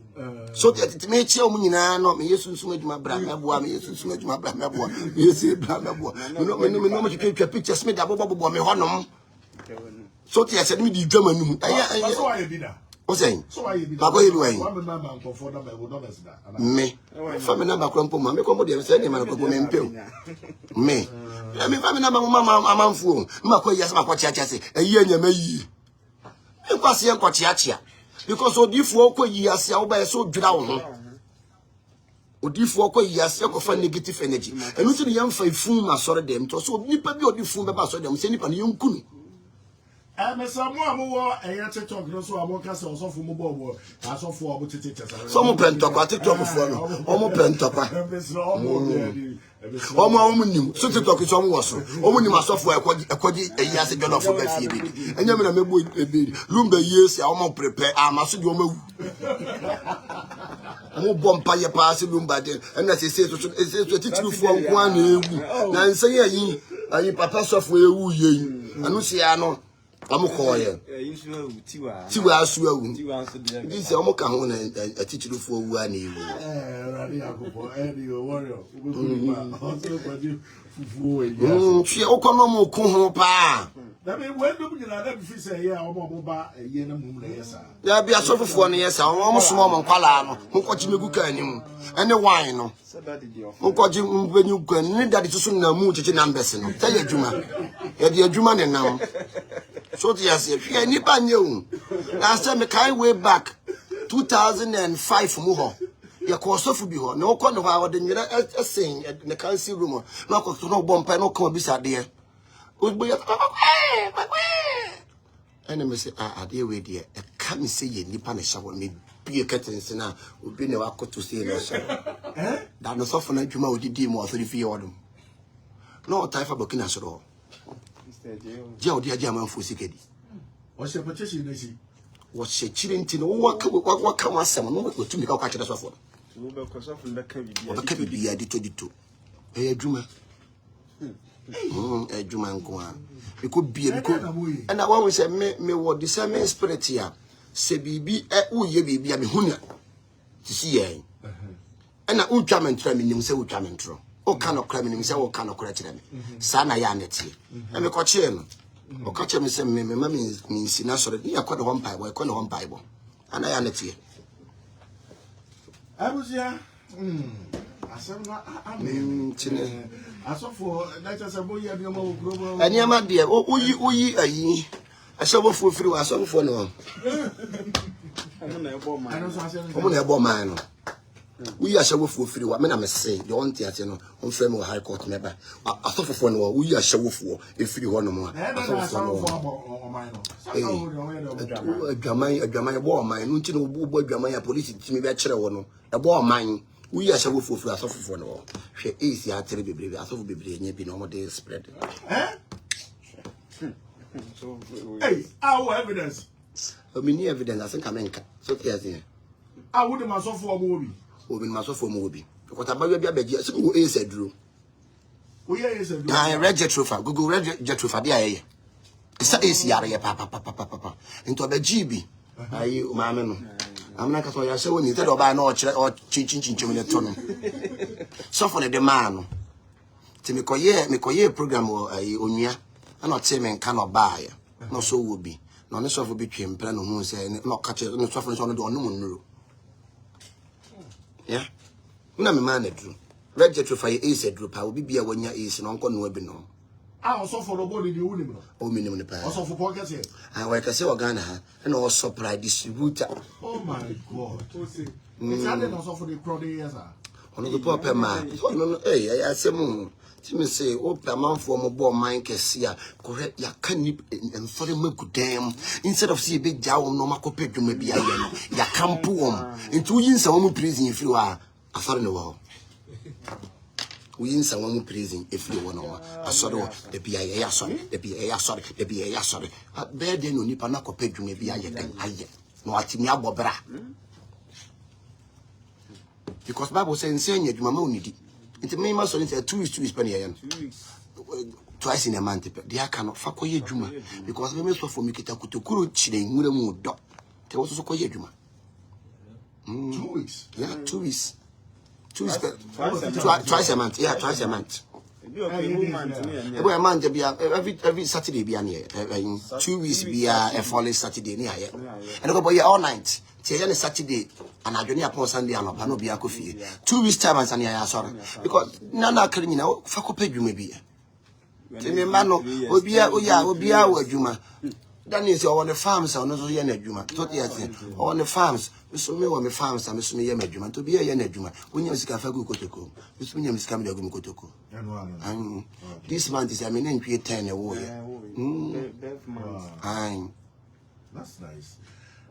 so ti me che omu nyina no me yesunsu adwuma bra meboa me yesunsu adwuma bra meboa me yesi bra meboa no me twetwa pictures me da bobo me honom so ti ase me di dwama nu So why you be that? o say So why you be ba ko yebi wan One man for number we don't mess that. me family number krampo ma me ko mo de say ni ma ko me mpeo me family number mama amanfu ma ko yasa ma ko chia se eyi anyama yi e kwase en ko chia because odifu ko yi ase wo ba so dwira wo ho odifu ko yi ase ko fa negative energy enu ti yam fa ifun ma sore dem to so nipa bi odifu be ba sore dem se nipa ne yonkunu Mesa mo amowo eya TikTok no so amo ka se osofo mo bobo asofo obo tete tete so mo pentokwa TikTok fo no o mo pentokwa omo nim so TikTok so mo woso omo nim asofo ekodi eyi ase jollof ba fie bi enya me na mebo ebiri lumba yesi omo prepare amaso de omo mo bompa ye pa ase lumba de na se so titiri fo nko an ewu na nsan ayi papa sofo ewu ye anu se ya no amu koye tiwa asu awu di se omo ka ho na atitiri fo wu an ewu radi akopo warrior fufu e tue okono mo ko ho pa na me when do you na be fi say ya omo ba ye na mum na yesa ya bia sofofo no yesa omo somo mo nkwala no nkochi megu ka anim ene wine no nkochi mbenyu kwa ni dadi susu na mu chichi numbers no tell adwuma ya di adwuma ne nam so ti yase hwe ni pa nye hu na say me kai way back 2005 mu ho ya ko sofu bi ho na okọ no ha wode nyira esen ne council room na ko to no bompa no ko bisade ogbo ya ene me say ade we de e ka me say ye nipa na shawo me bie curtains na obi ne wakoto say na shawo da no sofu na dwuma odidi mu aferi fie wodum no taifa bokina soro je odi aje amanfo sikedi o se petition na si wo se chirinti no waka wasem no ko tumi ka kwakye sofo wo be ko sofu be ka bibia o ka bibia dito e adwuma adwuma nko a biko bie biko na wa we se me wo discernment spirit ya se bibi uye bibi a me huna tisi yen na utwa mentro me nim se utwa mentro o ka no kra me nim se o ka no kra kire me sa na ya netie me ko kye no o ka kye me se me ma me nsi na sore ni akọ de ho mpai boy ko ne ho mpai bo ana ya netie abusia Asema amen. Asofo na chase boy ya nyoma ogro. Anyama de oyi ayi. Asofo free wa asofo no. Omo na ebo man no. We are shawful free what men am say the one theatre no on frame high court member asofo no we are shawful e free ho no mo adwaman bo man no nti no bo adwaman ya police timi be kire wo no e bo man we are shawful free asofo no hwe easy atere bebre asofo bebre nya bi no mo dey spread Hey, our evidence. We need evidence I think amenka so yes here I would ma asofo omo obi masofo mo obi because abawe bia beji se go e sedru o ye e sedru na reject trofa google reject trofa dia ye isa esi yare ye papa into beji bi ayi o maame no amna ka so ya se woni te do ba na o kire o chinchin le to no so for the man no ti me koye program o ayi onua na o te me nka no ba ya no so wo bi no ne so for bi twempra no hu se no ka che no so for so no do no nuru. Yeah, una me man edru. Register for is a drupa will be a 1 year is no con no be no. I also for the body the unim. O minimum the pa. Also for pocket here. I work as a Ghana and also supply distributor. Oh my God. It's added also for the produce. On the poor man. No, hey, I say moon. Timmy say, oh, per man for my boy mine cassia, correct ya can nip and sorry make good damn. Instead of see a big jow no mako pet to maybe ya can't poem. In 2 years, I won't prison if you are a foreign wall. We in some prison if you want a sort of the BIA sorry, the BIA sorry, the BIA sorry. At bed then no nip and nako pet to maybe I yet. No, I think ya bobra. Because Bible says, saying you mamma need. It may must only 2 weeks to spend here. 2 weeks. Twice in a month. They cannot fuck ye Juma because we must for me to Kuru Chile, Muramu dog. There was also Koye Juma. 2 weeks. Yeah, 2 weeks. Twice a month. Yeah, twice a month. Every month, every Saturday be near. 2 weeks be a falling Saturday near here. And go boy all night. Till Saturday and I journey upon Sunday and upon be a coffee. 2 weeks time and Sunday I sorry. Because none criminal for pay you maybe. Tell me, man, Obia, Juma. That is on the farms or not Yana Juma. 30 years on the farms. So me on the farms and Miss Mia Juma to be a Yana Juma. When you see Kafagu Kotoko, Miss William is coming to Kotoko. And this month is I mean, create 10 a war. That's nice.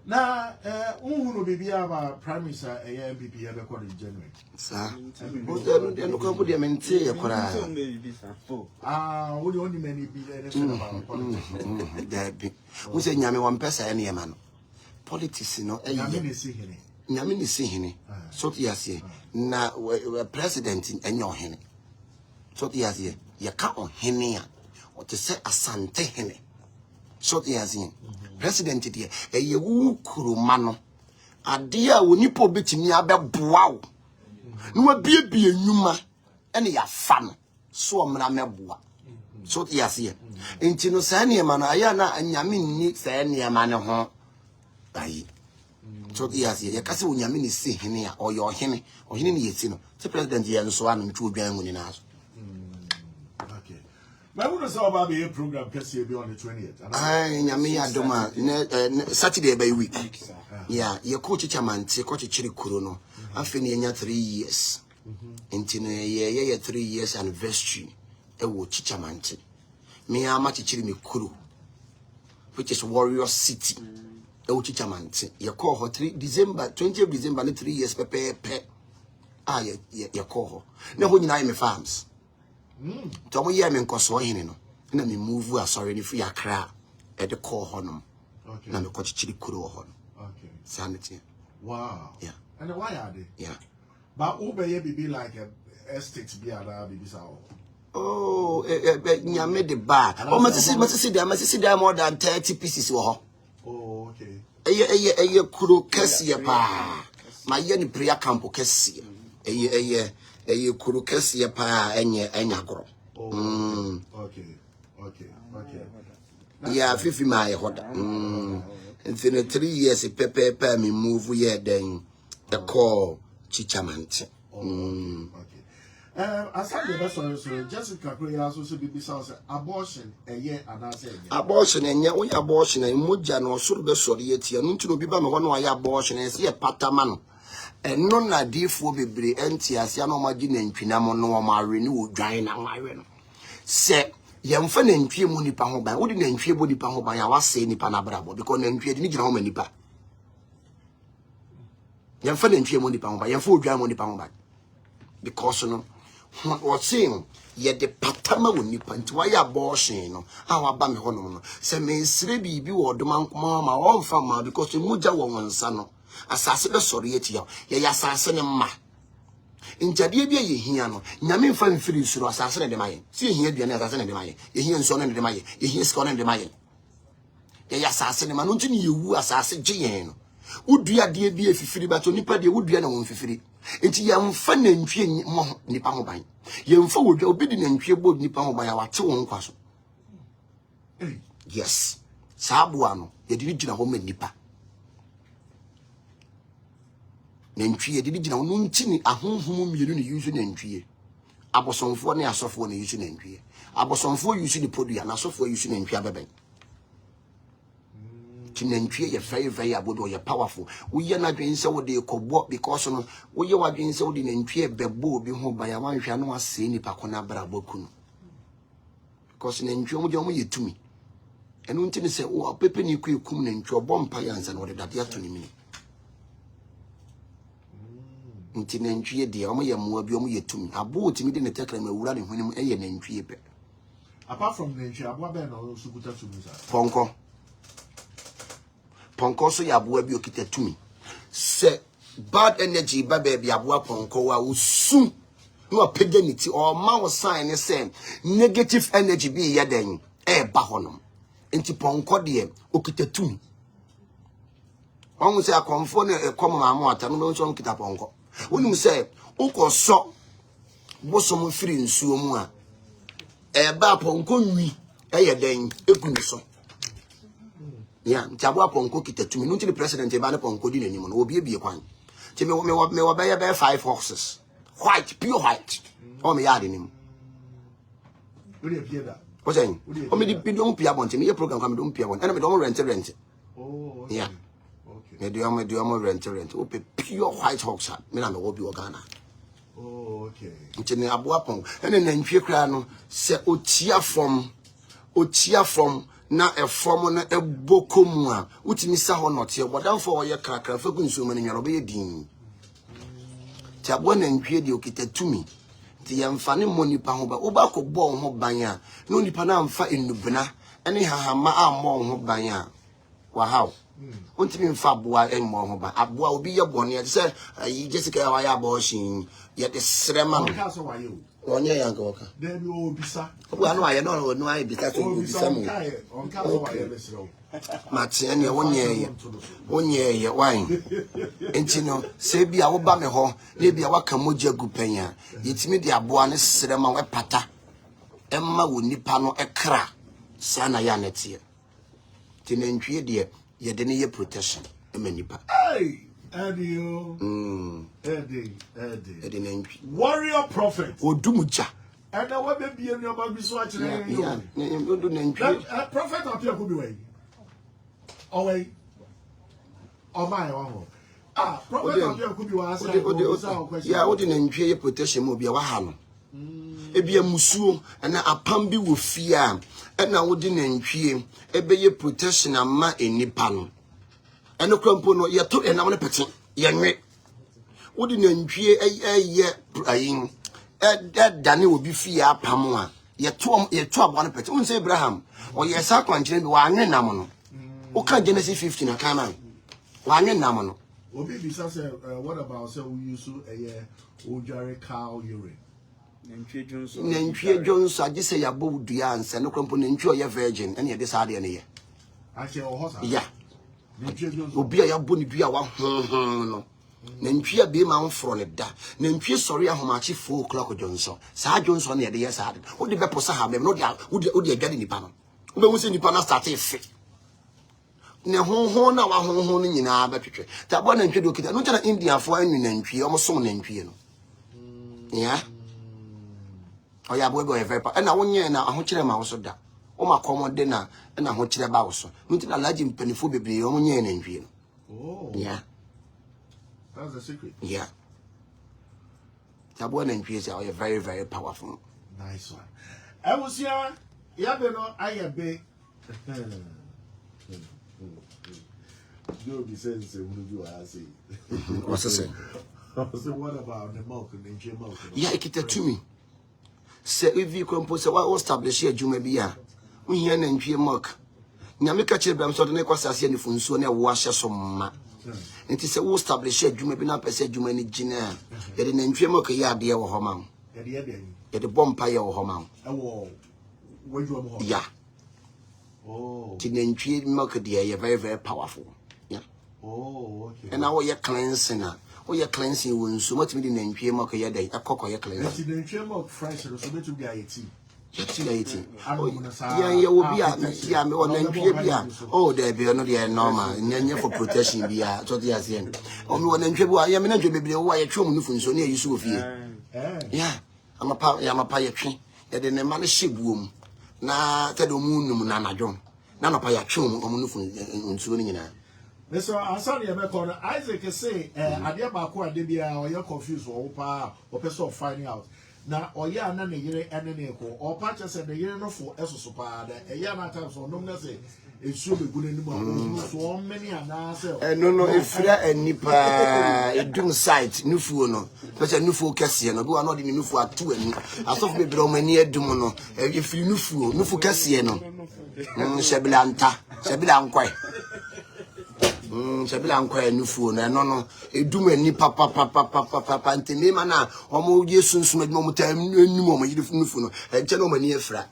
Now, who be our prime minister a MPP ever called in January? Sir, they look up with them and say, would only many be about politics. There be. We say, Yami, 1 person, any man. Politics, you know, Yamini see him. So, yes, now, we're president in your henny. So, yes, you can't on henny or to say a sante henny. So, yes, President dear, a yewu kurumano. A dear, when you put bit me about wow. No be a numa, any a fan. So I'm not mebua. So yes, here. In Tinosania man, Ayana and Yamin needs any man of her. Aye. So yes, here, Castle Yamin is seeing here or your henny or henny is the president here and so on and 2 grand in us. I would say about the program because you'll be on the 20th. Aye, Yamia Doma, Saturday by week. Yeah, your coach chairman, coach Chiri Kurono. I've been 3 years. Into a year, 3 years anniversary. A watch chairman. Me, I'm at Chiri Kuru, which is Warrior City. A watch chairman. You call her 3 December, 20th December, 3 years, pepe. Ah, you call her. Now, when I'm farms. Tomo ye men koso hene no na me move asori ni free akra e de call honum na me ko chichiri kuro ho no Okay. Sanity. Wow. Yeah. And why are they? Yeah. But Ube be like a estate be a baby sao. Oh, nyame de ba. Oh, masisi there more than 30 pieces wo. Oh, okay. Eye kuro kese pa. Ma ye ni prayer camp kese. Eye kuro kese pa enya gro. Okay. Yeah, 50 my hoda. In 3 years pepe me move here then the call Chichamante. Okay. Aside the best so Jessica Gray also say baby sounds abortion a year and I say abortion enya we abortion and moja no soro be sori etia no ntino bi ba me ho no aye abortion e se ye patama no eno na difo bebre enti ase na ma gi nantwina mo no ma awe ni odwan na ma awe no se yemfa nantwie mu nipa ho ban wodi nantwie bo nipa ho ban ya wase nipa na brabo because nantwie de ni gina ho ma nipa yemfa nantwie mu nipa ho ban yemfa odwan mu nipa ho ban because no what saying ye de patama wo nipa nti wa ya abortion no a wa ba me ho no se me nsire bibi wo do man koma ma wo mfa ma because muja wo wonsa no asase be sori etia ye ya asase ne ma njade bia ye hia no nyame mfa mfiri suro asase ne de maye si ye hia aduane asase ne de maye ye hia nso ne de maye ye hia sika ne de maye ye ya asase ne ma no ntini ye wu asase gye no udua de bia fifiri ba to nipa de udua na won fifiri enti ya mfa nantwie mo nipa ho ban ye mfa wodwa obi de nantwie bo nipa ho ban ya wate won kwaso yes saabua no ye de gina ho ma nipa nantwie de gina ho no ntini ahonhom mienu ne yusu nantwie abosonfo ne asofo ne yusu nantwie abosonfo yusu ne podua na asofo yusu nantwie abeben nantwie ye very abodo ye powerful wo ye na dwen se wo de kobo because no wo ye wa dwen se wo de nantwie bebo obi ho ban ya wanhwa no ase nipa kona bra boku no because nantwie mo je mo yetumi enu ntini se wo pepe ni ku ekum nantwie obo mpa ya nsa no de dade ato ni mi nti nantwie de omo ye mo abi omo yetumi abo otimi de ne tekra ma wura ne hwenem eye nantwie pe apart from nantwie abo abe na so kuta tumi sa ponko so ya abo abi okita tumi se bad energy ba baby abo ponko wa usu no paganity or ma wo sign ne say negative energy bi ya den ba honom enti ponko de okita tumi won say akonfo ne ekom ma ma ata no so okita ponko wonu say ukoso bosom firi nsuo mu a ba ponko nwi ye den ekunu so ya ntiabo aponko kitatumi no ntini president e ba ne ponko di nanim no obiebie kwan ti me wo be 5 horses white pure white o me yard nim we dey pia da o say o me di pidon pia bon ti me ye program kam don pia bon na me don rent oh okay yeah okay me do am rent o pe pure white horse me na me wo bi o Ghana oh okay ntini abo apon ene na ntwe kra no se otia from na efom na ebokomu a utimi sa ho note bodamfo wo ye krakra fa ku nsuo mani nwaro be ye din ti abo na ntwe de okitatumi ti ya mfa ne monipa ho ba oba ko bo ho ban a no nipa na mfa enubna ene hahama ammo ho ban a wa haw untimi mfa boa emmo ho ba aboa obi ye bone ye se Jessica wa ya abortion ye de srema onye ya nke oka dem o bisa obu anu aye no aye bisa so bisa mu onka so wa ye lesro matia ne onye ye wan enti no se bia wo ba me ho na bia waka moja gupanya yetimi de aboa ne srema we pata emma wo nipa no ekra sana ya netie tinantwie de ye de ne ye protection emma nipa Eddie, warrior prophet. Odumuja. And now what be in your baby so actually? Prophet of your good way. Oh, wait. Oh, my own. Prophet of your good way. Yeah, what in entry protection will be a wahano. Ebia musuo na apam bi wo fia na wo di nantwie ebeye protection ama enipa no eno krampo no ye to enam ne pete ye nwe wo di nantwie eye ayin dane obi fia apam a ye to abo ne pete won say Abraham o ye sa kwankire bi wa anwe nam no wo ka Genesis 15 na kan man wa anwe nam no obi bi say what about say we use ojare cow urine nantwie Johnson agise ya bo dua ansa no krampo nantwie ye virgin ene ye de sa de ne ye ache o hosa ya obi a ya bo ne dua wa no nantwie be ma mfro ne da nantwie sori ahomachi 4 o'clock Johnson sa Johnson ne ye de ye sa de wo de be posa ha me no de wo de adwade nipa no wo be wo se nipa na start efe ne honhon na wa honhon no nyina ba twetwe ta bo nantwie do kita no tena India fo anwi nantwie o mo som nantwie no ya Oh yeah, boy very and I 1 year na ahokyere ma wo so da. O ma commode na ahokyere ba wo so. Nti na laji mpanifo bebre o nye na nhwie no. Oh. Yeah. That's the secret. Yeah. Tabo na nhwie say oh very very powerful. Nice one. I was here. Yeah, but no, I am big. You'll be saying, I see. What's the saying? So what about the milk and the milk? Yeah, it to me. Say if you compose a what establish a juma be ya. We hear and tree milk. Nyamika children so the next as any fun so near wash some ma. It is a wo establish a juma be not per se juma ni gina. Yet in entry milk a yard dear or homam. Yet the bompire or homam. Yeah. Oh. Tinentry milk dear, you're very, very powerful. Yeah. Oh, okay. And now you're cleansing. Oh, you're cleansing wounds so much meaning and tree milk a day, a cock or your cleansing. The tree milk fresh, so to be 18. Yeah, you will be at yeah, me one and oh, there be another normal, and for protection be at what the ASEAN. Only one and trouble, I am in a baby, why a true so near you so fear. Yeah, I'm a pie tree, that in a man ship womb. Na tell the moon, Nana John. None of pie true on Nufun swimming. Mr. Ansari Amekono, Isaac say, Adia Bakua Debia, or you're confused or person of finding out. Now, or ya none a year and an echo, or patches and the year no for Esosopa, a year at times or no say, it should be good anymore. So many are now. No, if there and nipper, a doom sight, new funo, but a new full Cassian, or are not in new for 2 and I thought maybe near Dumono, if you new full Cassiano, Shabilanta, Shabilan quite. Shabilan quite new phone, and no, a doom and nipper, papa, and Timana, or more years soon, no time, no moment, you phone, a gentleman near frat.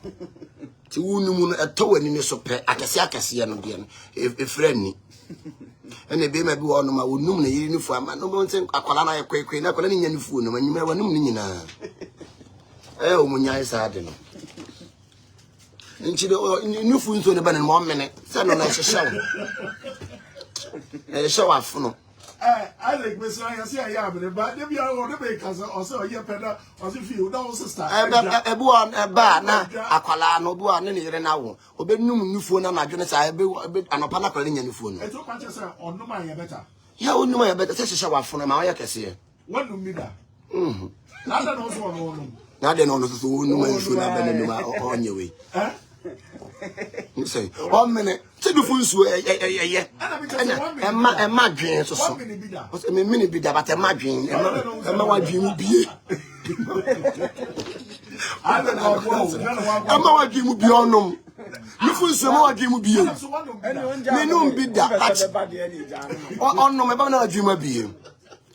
To wound a toe in the soap, I can see again, if friendly. And the baby go on my wound, uniform, and no one saying, Aqualana, a quake, not calling any phone when you never knew Nina. Oh, Munya is hard. And she new phones on the band in 1 minute. Send on a show. A show off. I like Miss I say I am, but they be all the bakers or so, yeah, Pena, or if you don't start. A buon, a bar, now, Aqualano, buon, any now. Obey new phone, and I just I be a bit an opana any phone. I told Manchester on no my better. Yeah, no, I better say show off from my Cassia. What do me that? Not that also on. Now they know no phone on your way. You say 1 minute. Say the fool yeah. And my dream so. 1 minute be that. What's a minute be that? But my dream. And my dream be. I don't know. And my dream be on them. You feel so my dream be. Me no be that. On no me ba na dream be.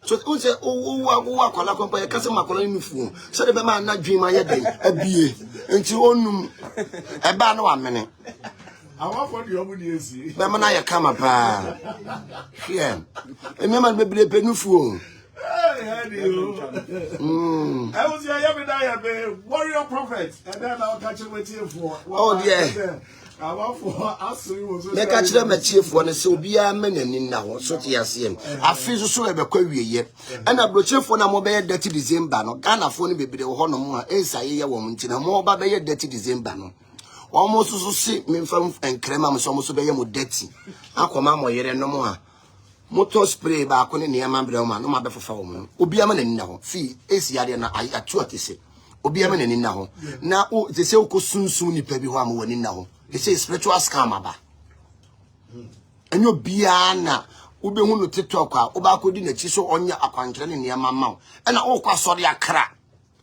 So who say oh akwala kompa kase makola ni fu. So the be ma na dream aye den abie. Enti onum e ba na wa mene. I want for the omuni esi. Be ma na ye kama pa. Yeah. E me ma be be nu fu. I was here, warrior prophet, and then I'll catch him with you for. Oh, yeah. I want for us. Make catch them a chief one, so be a man in now, so to see. I feel so a query yet. And I brought you for a mobile dirty December, no Ghana phone baby, the honor more, as I hear woman, a more baby dirty December. Almost so see me from and crema, so almost obey mu dirty. Aquamamo, yet no more. Motor spray ba ko ne niam brema no ma be fofa wo mu obi ama nani na ho fi esi ade na atu atese obi ama nani na ho na o te se ko sunsun nipa bi ho am wani na ho e se spiritual scam aba enyo bia na obe hu no TikTok a oba ko di na chi so onya akwantre ne niam ma e na o kwa sori akra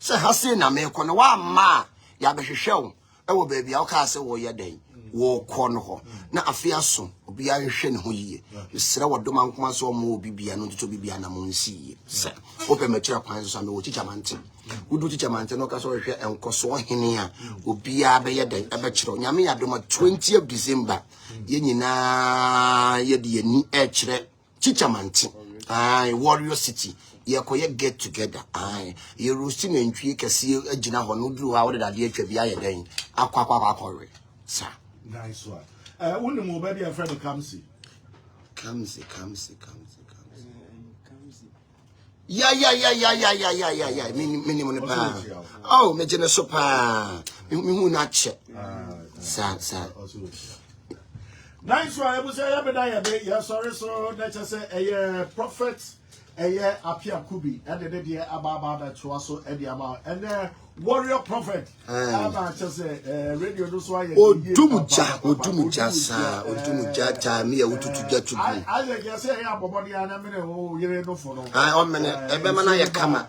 se ha se na me ko ne wa ma ya be hwehwe e wo ba bia o ka se wo ye den wo kɔ no ho na afia so obi a hwehwe ne ho yie sira wodoma nkoma so mo bibia no tutu bibia na mo nsi se ope machira kwan so na wo chichamante wudu chichamante no ka so hwehwe enkoso hene a obi a be ye den e be kire nyame ya doma 20th of December ye nyina ye de ani e kire chichamante warrior city ye koye get together ye rosti na ntwie kese agina ho no duru ha wo de ade atwa bia ye den akwa sir. Nice one. When the mobile be a friend of Kamsi. Yeah. Minimum pa. Oh, me jene so pa. Me hu na che. Sa. Nice one. I was saying, yeah, sorry, so let's just say a prophet, a Apia Kubi, and the day about to also Eddie about, and warrior prophet. I'm just say, radio, those why Odumuja, sa, Odumuja, ta, me, to get to I just say, I'm body and I'm oh, you're no for no. I on minute, Ebemana ya kama.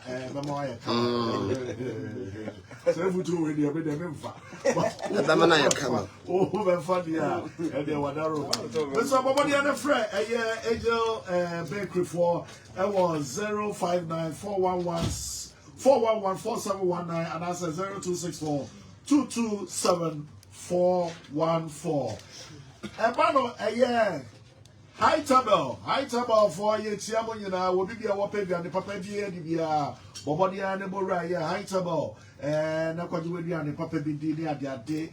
So to radio, but them Ebemana ya kama. Oh, very funny, and they were there. So, body and a friend, a Angel Bakery for it was 059-411-4719, and I said 0264-227-414. And Bano, a year. High table for ye Tiamona will be a wapay and the papa dear, Bobody and the Boraya, high table, and Aquaduidi and the papa be dinner at that day,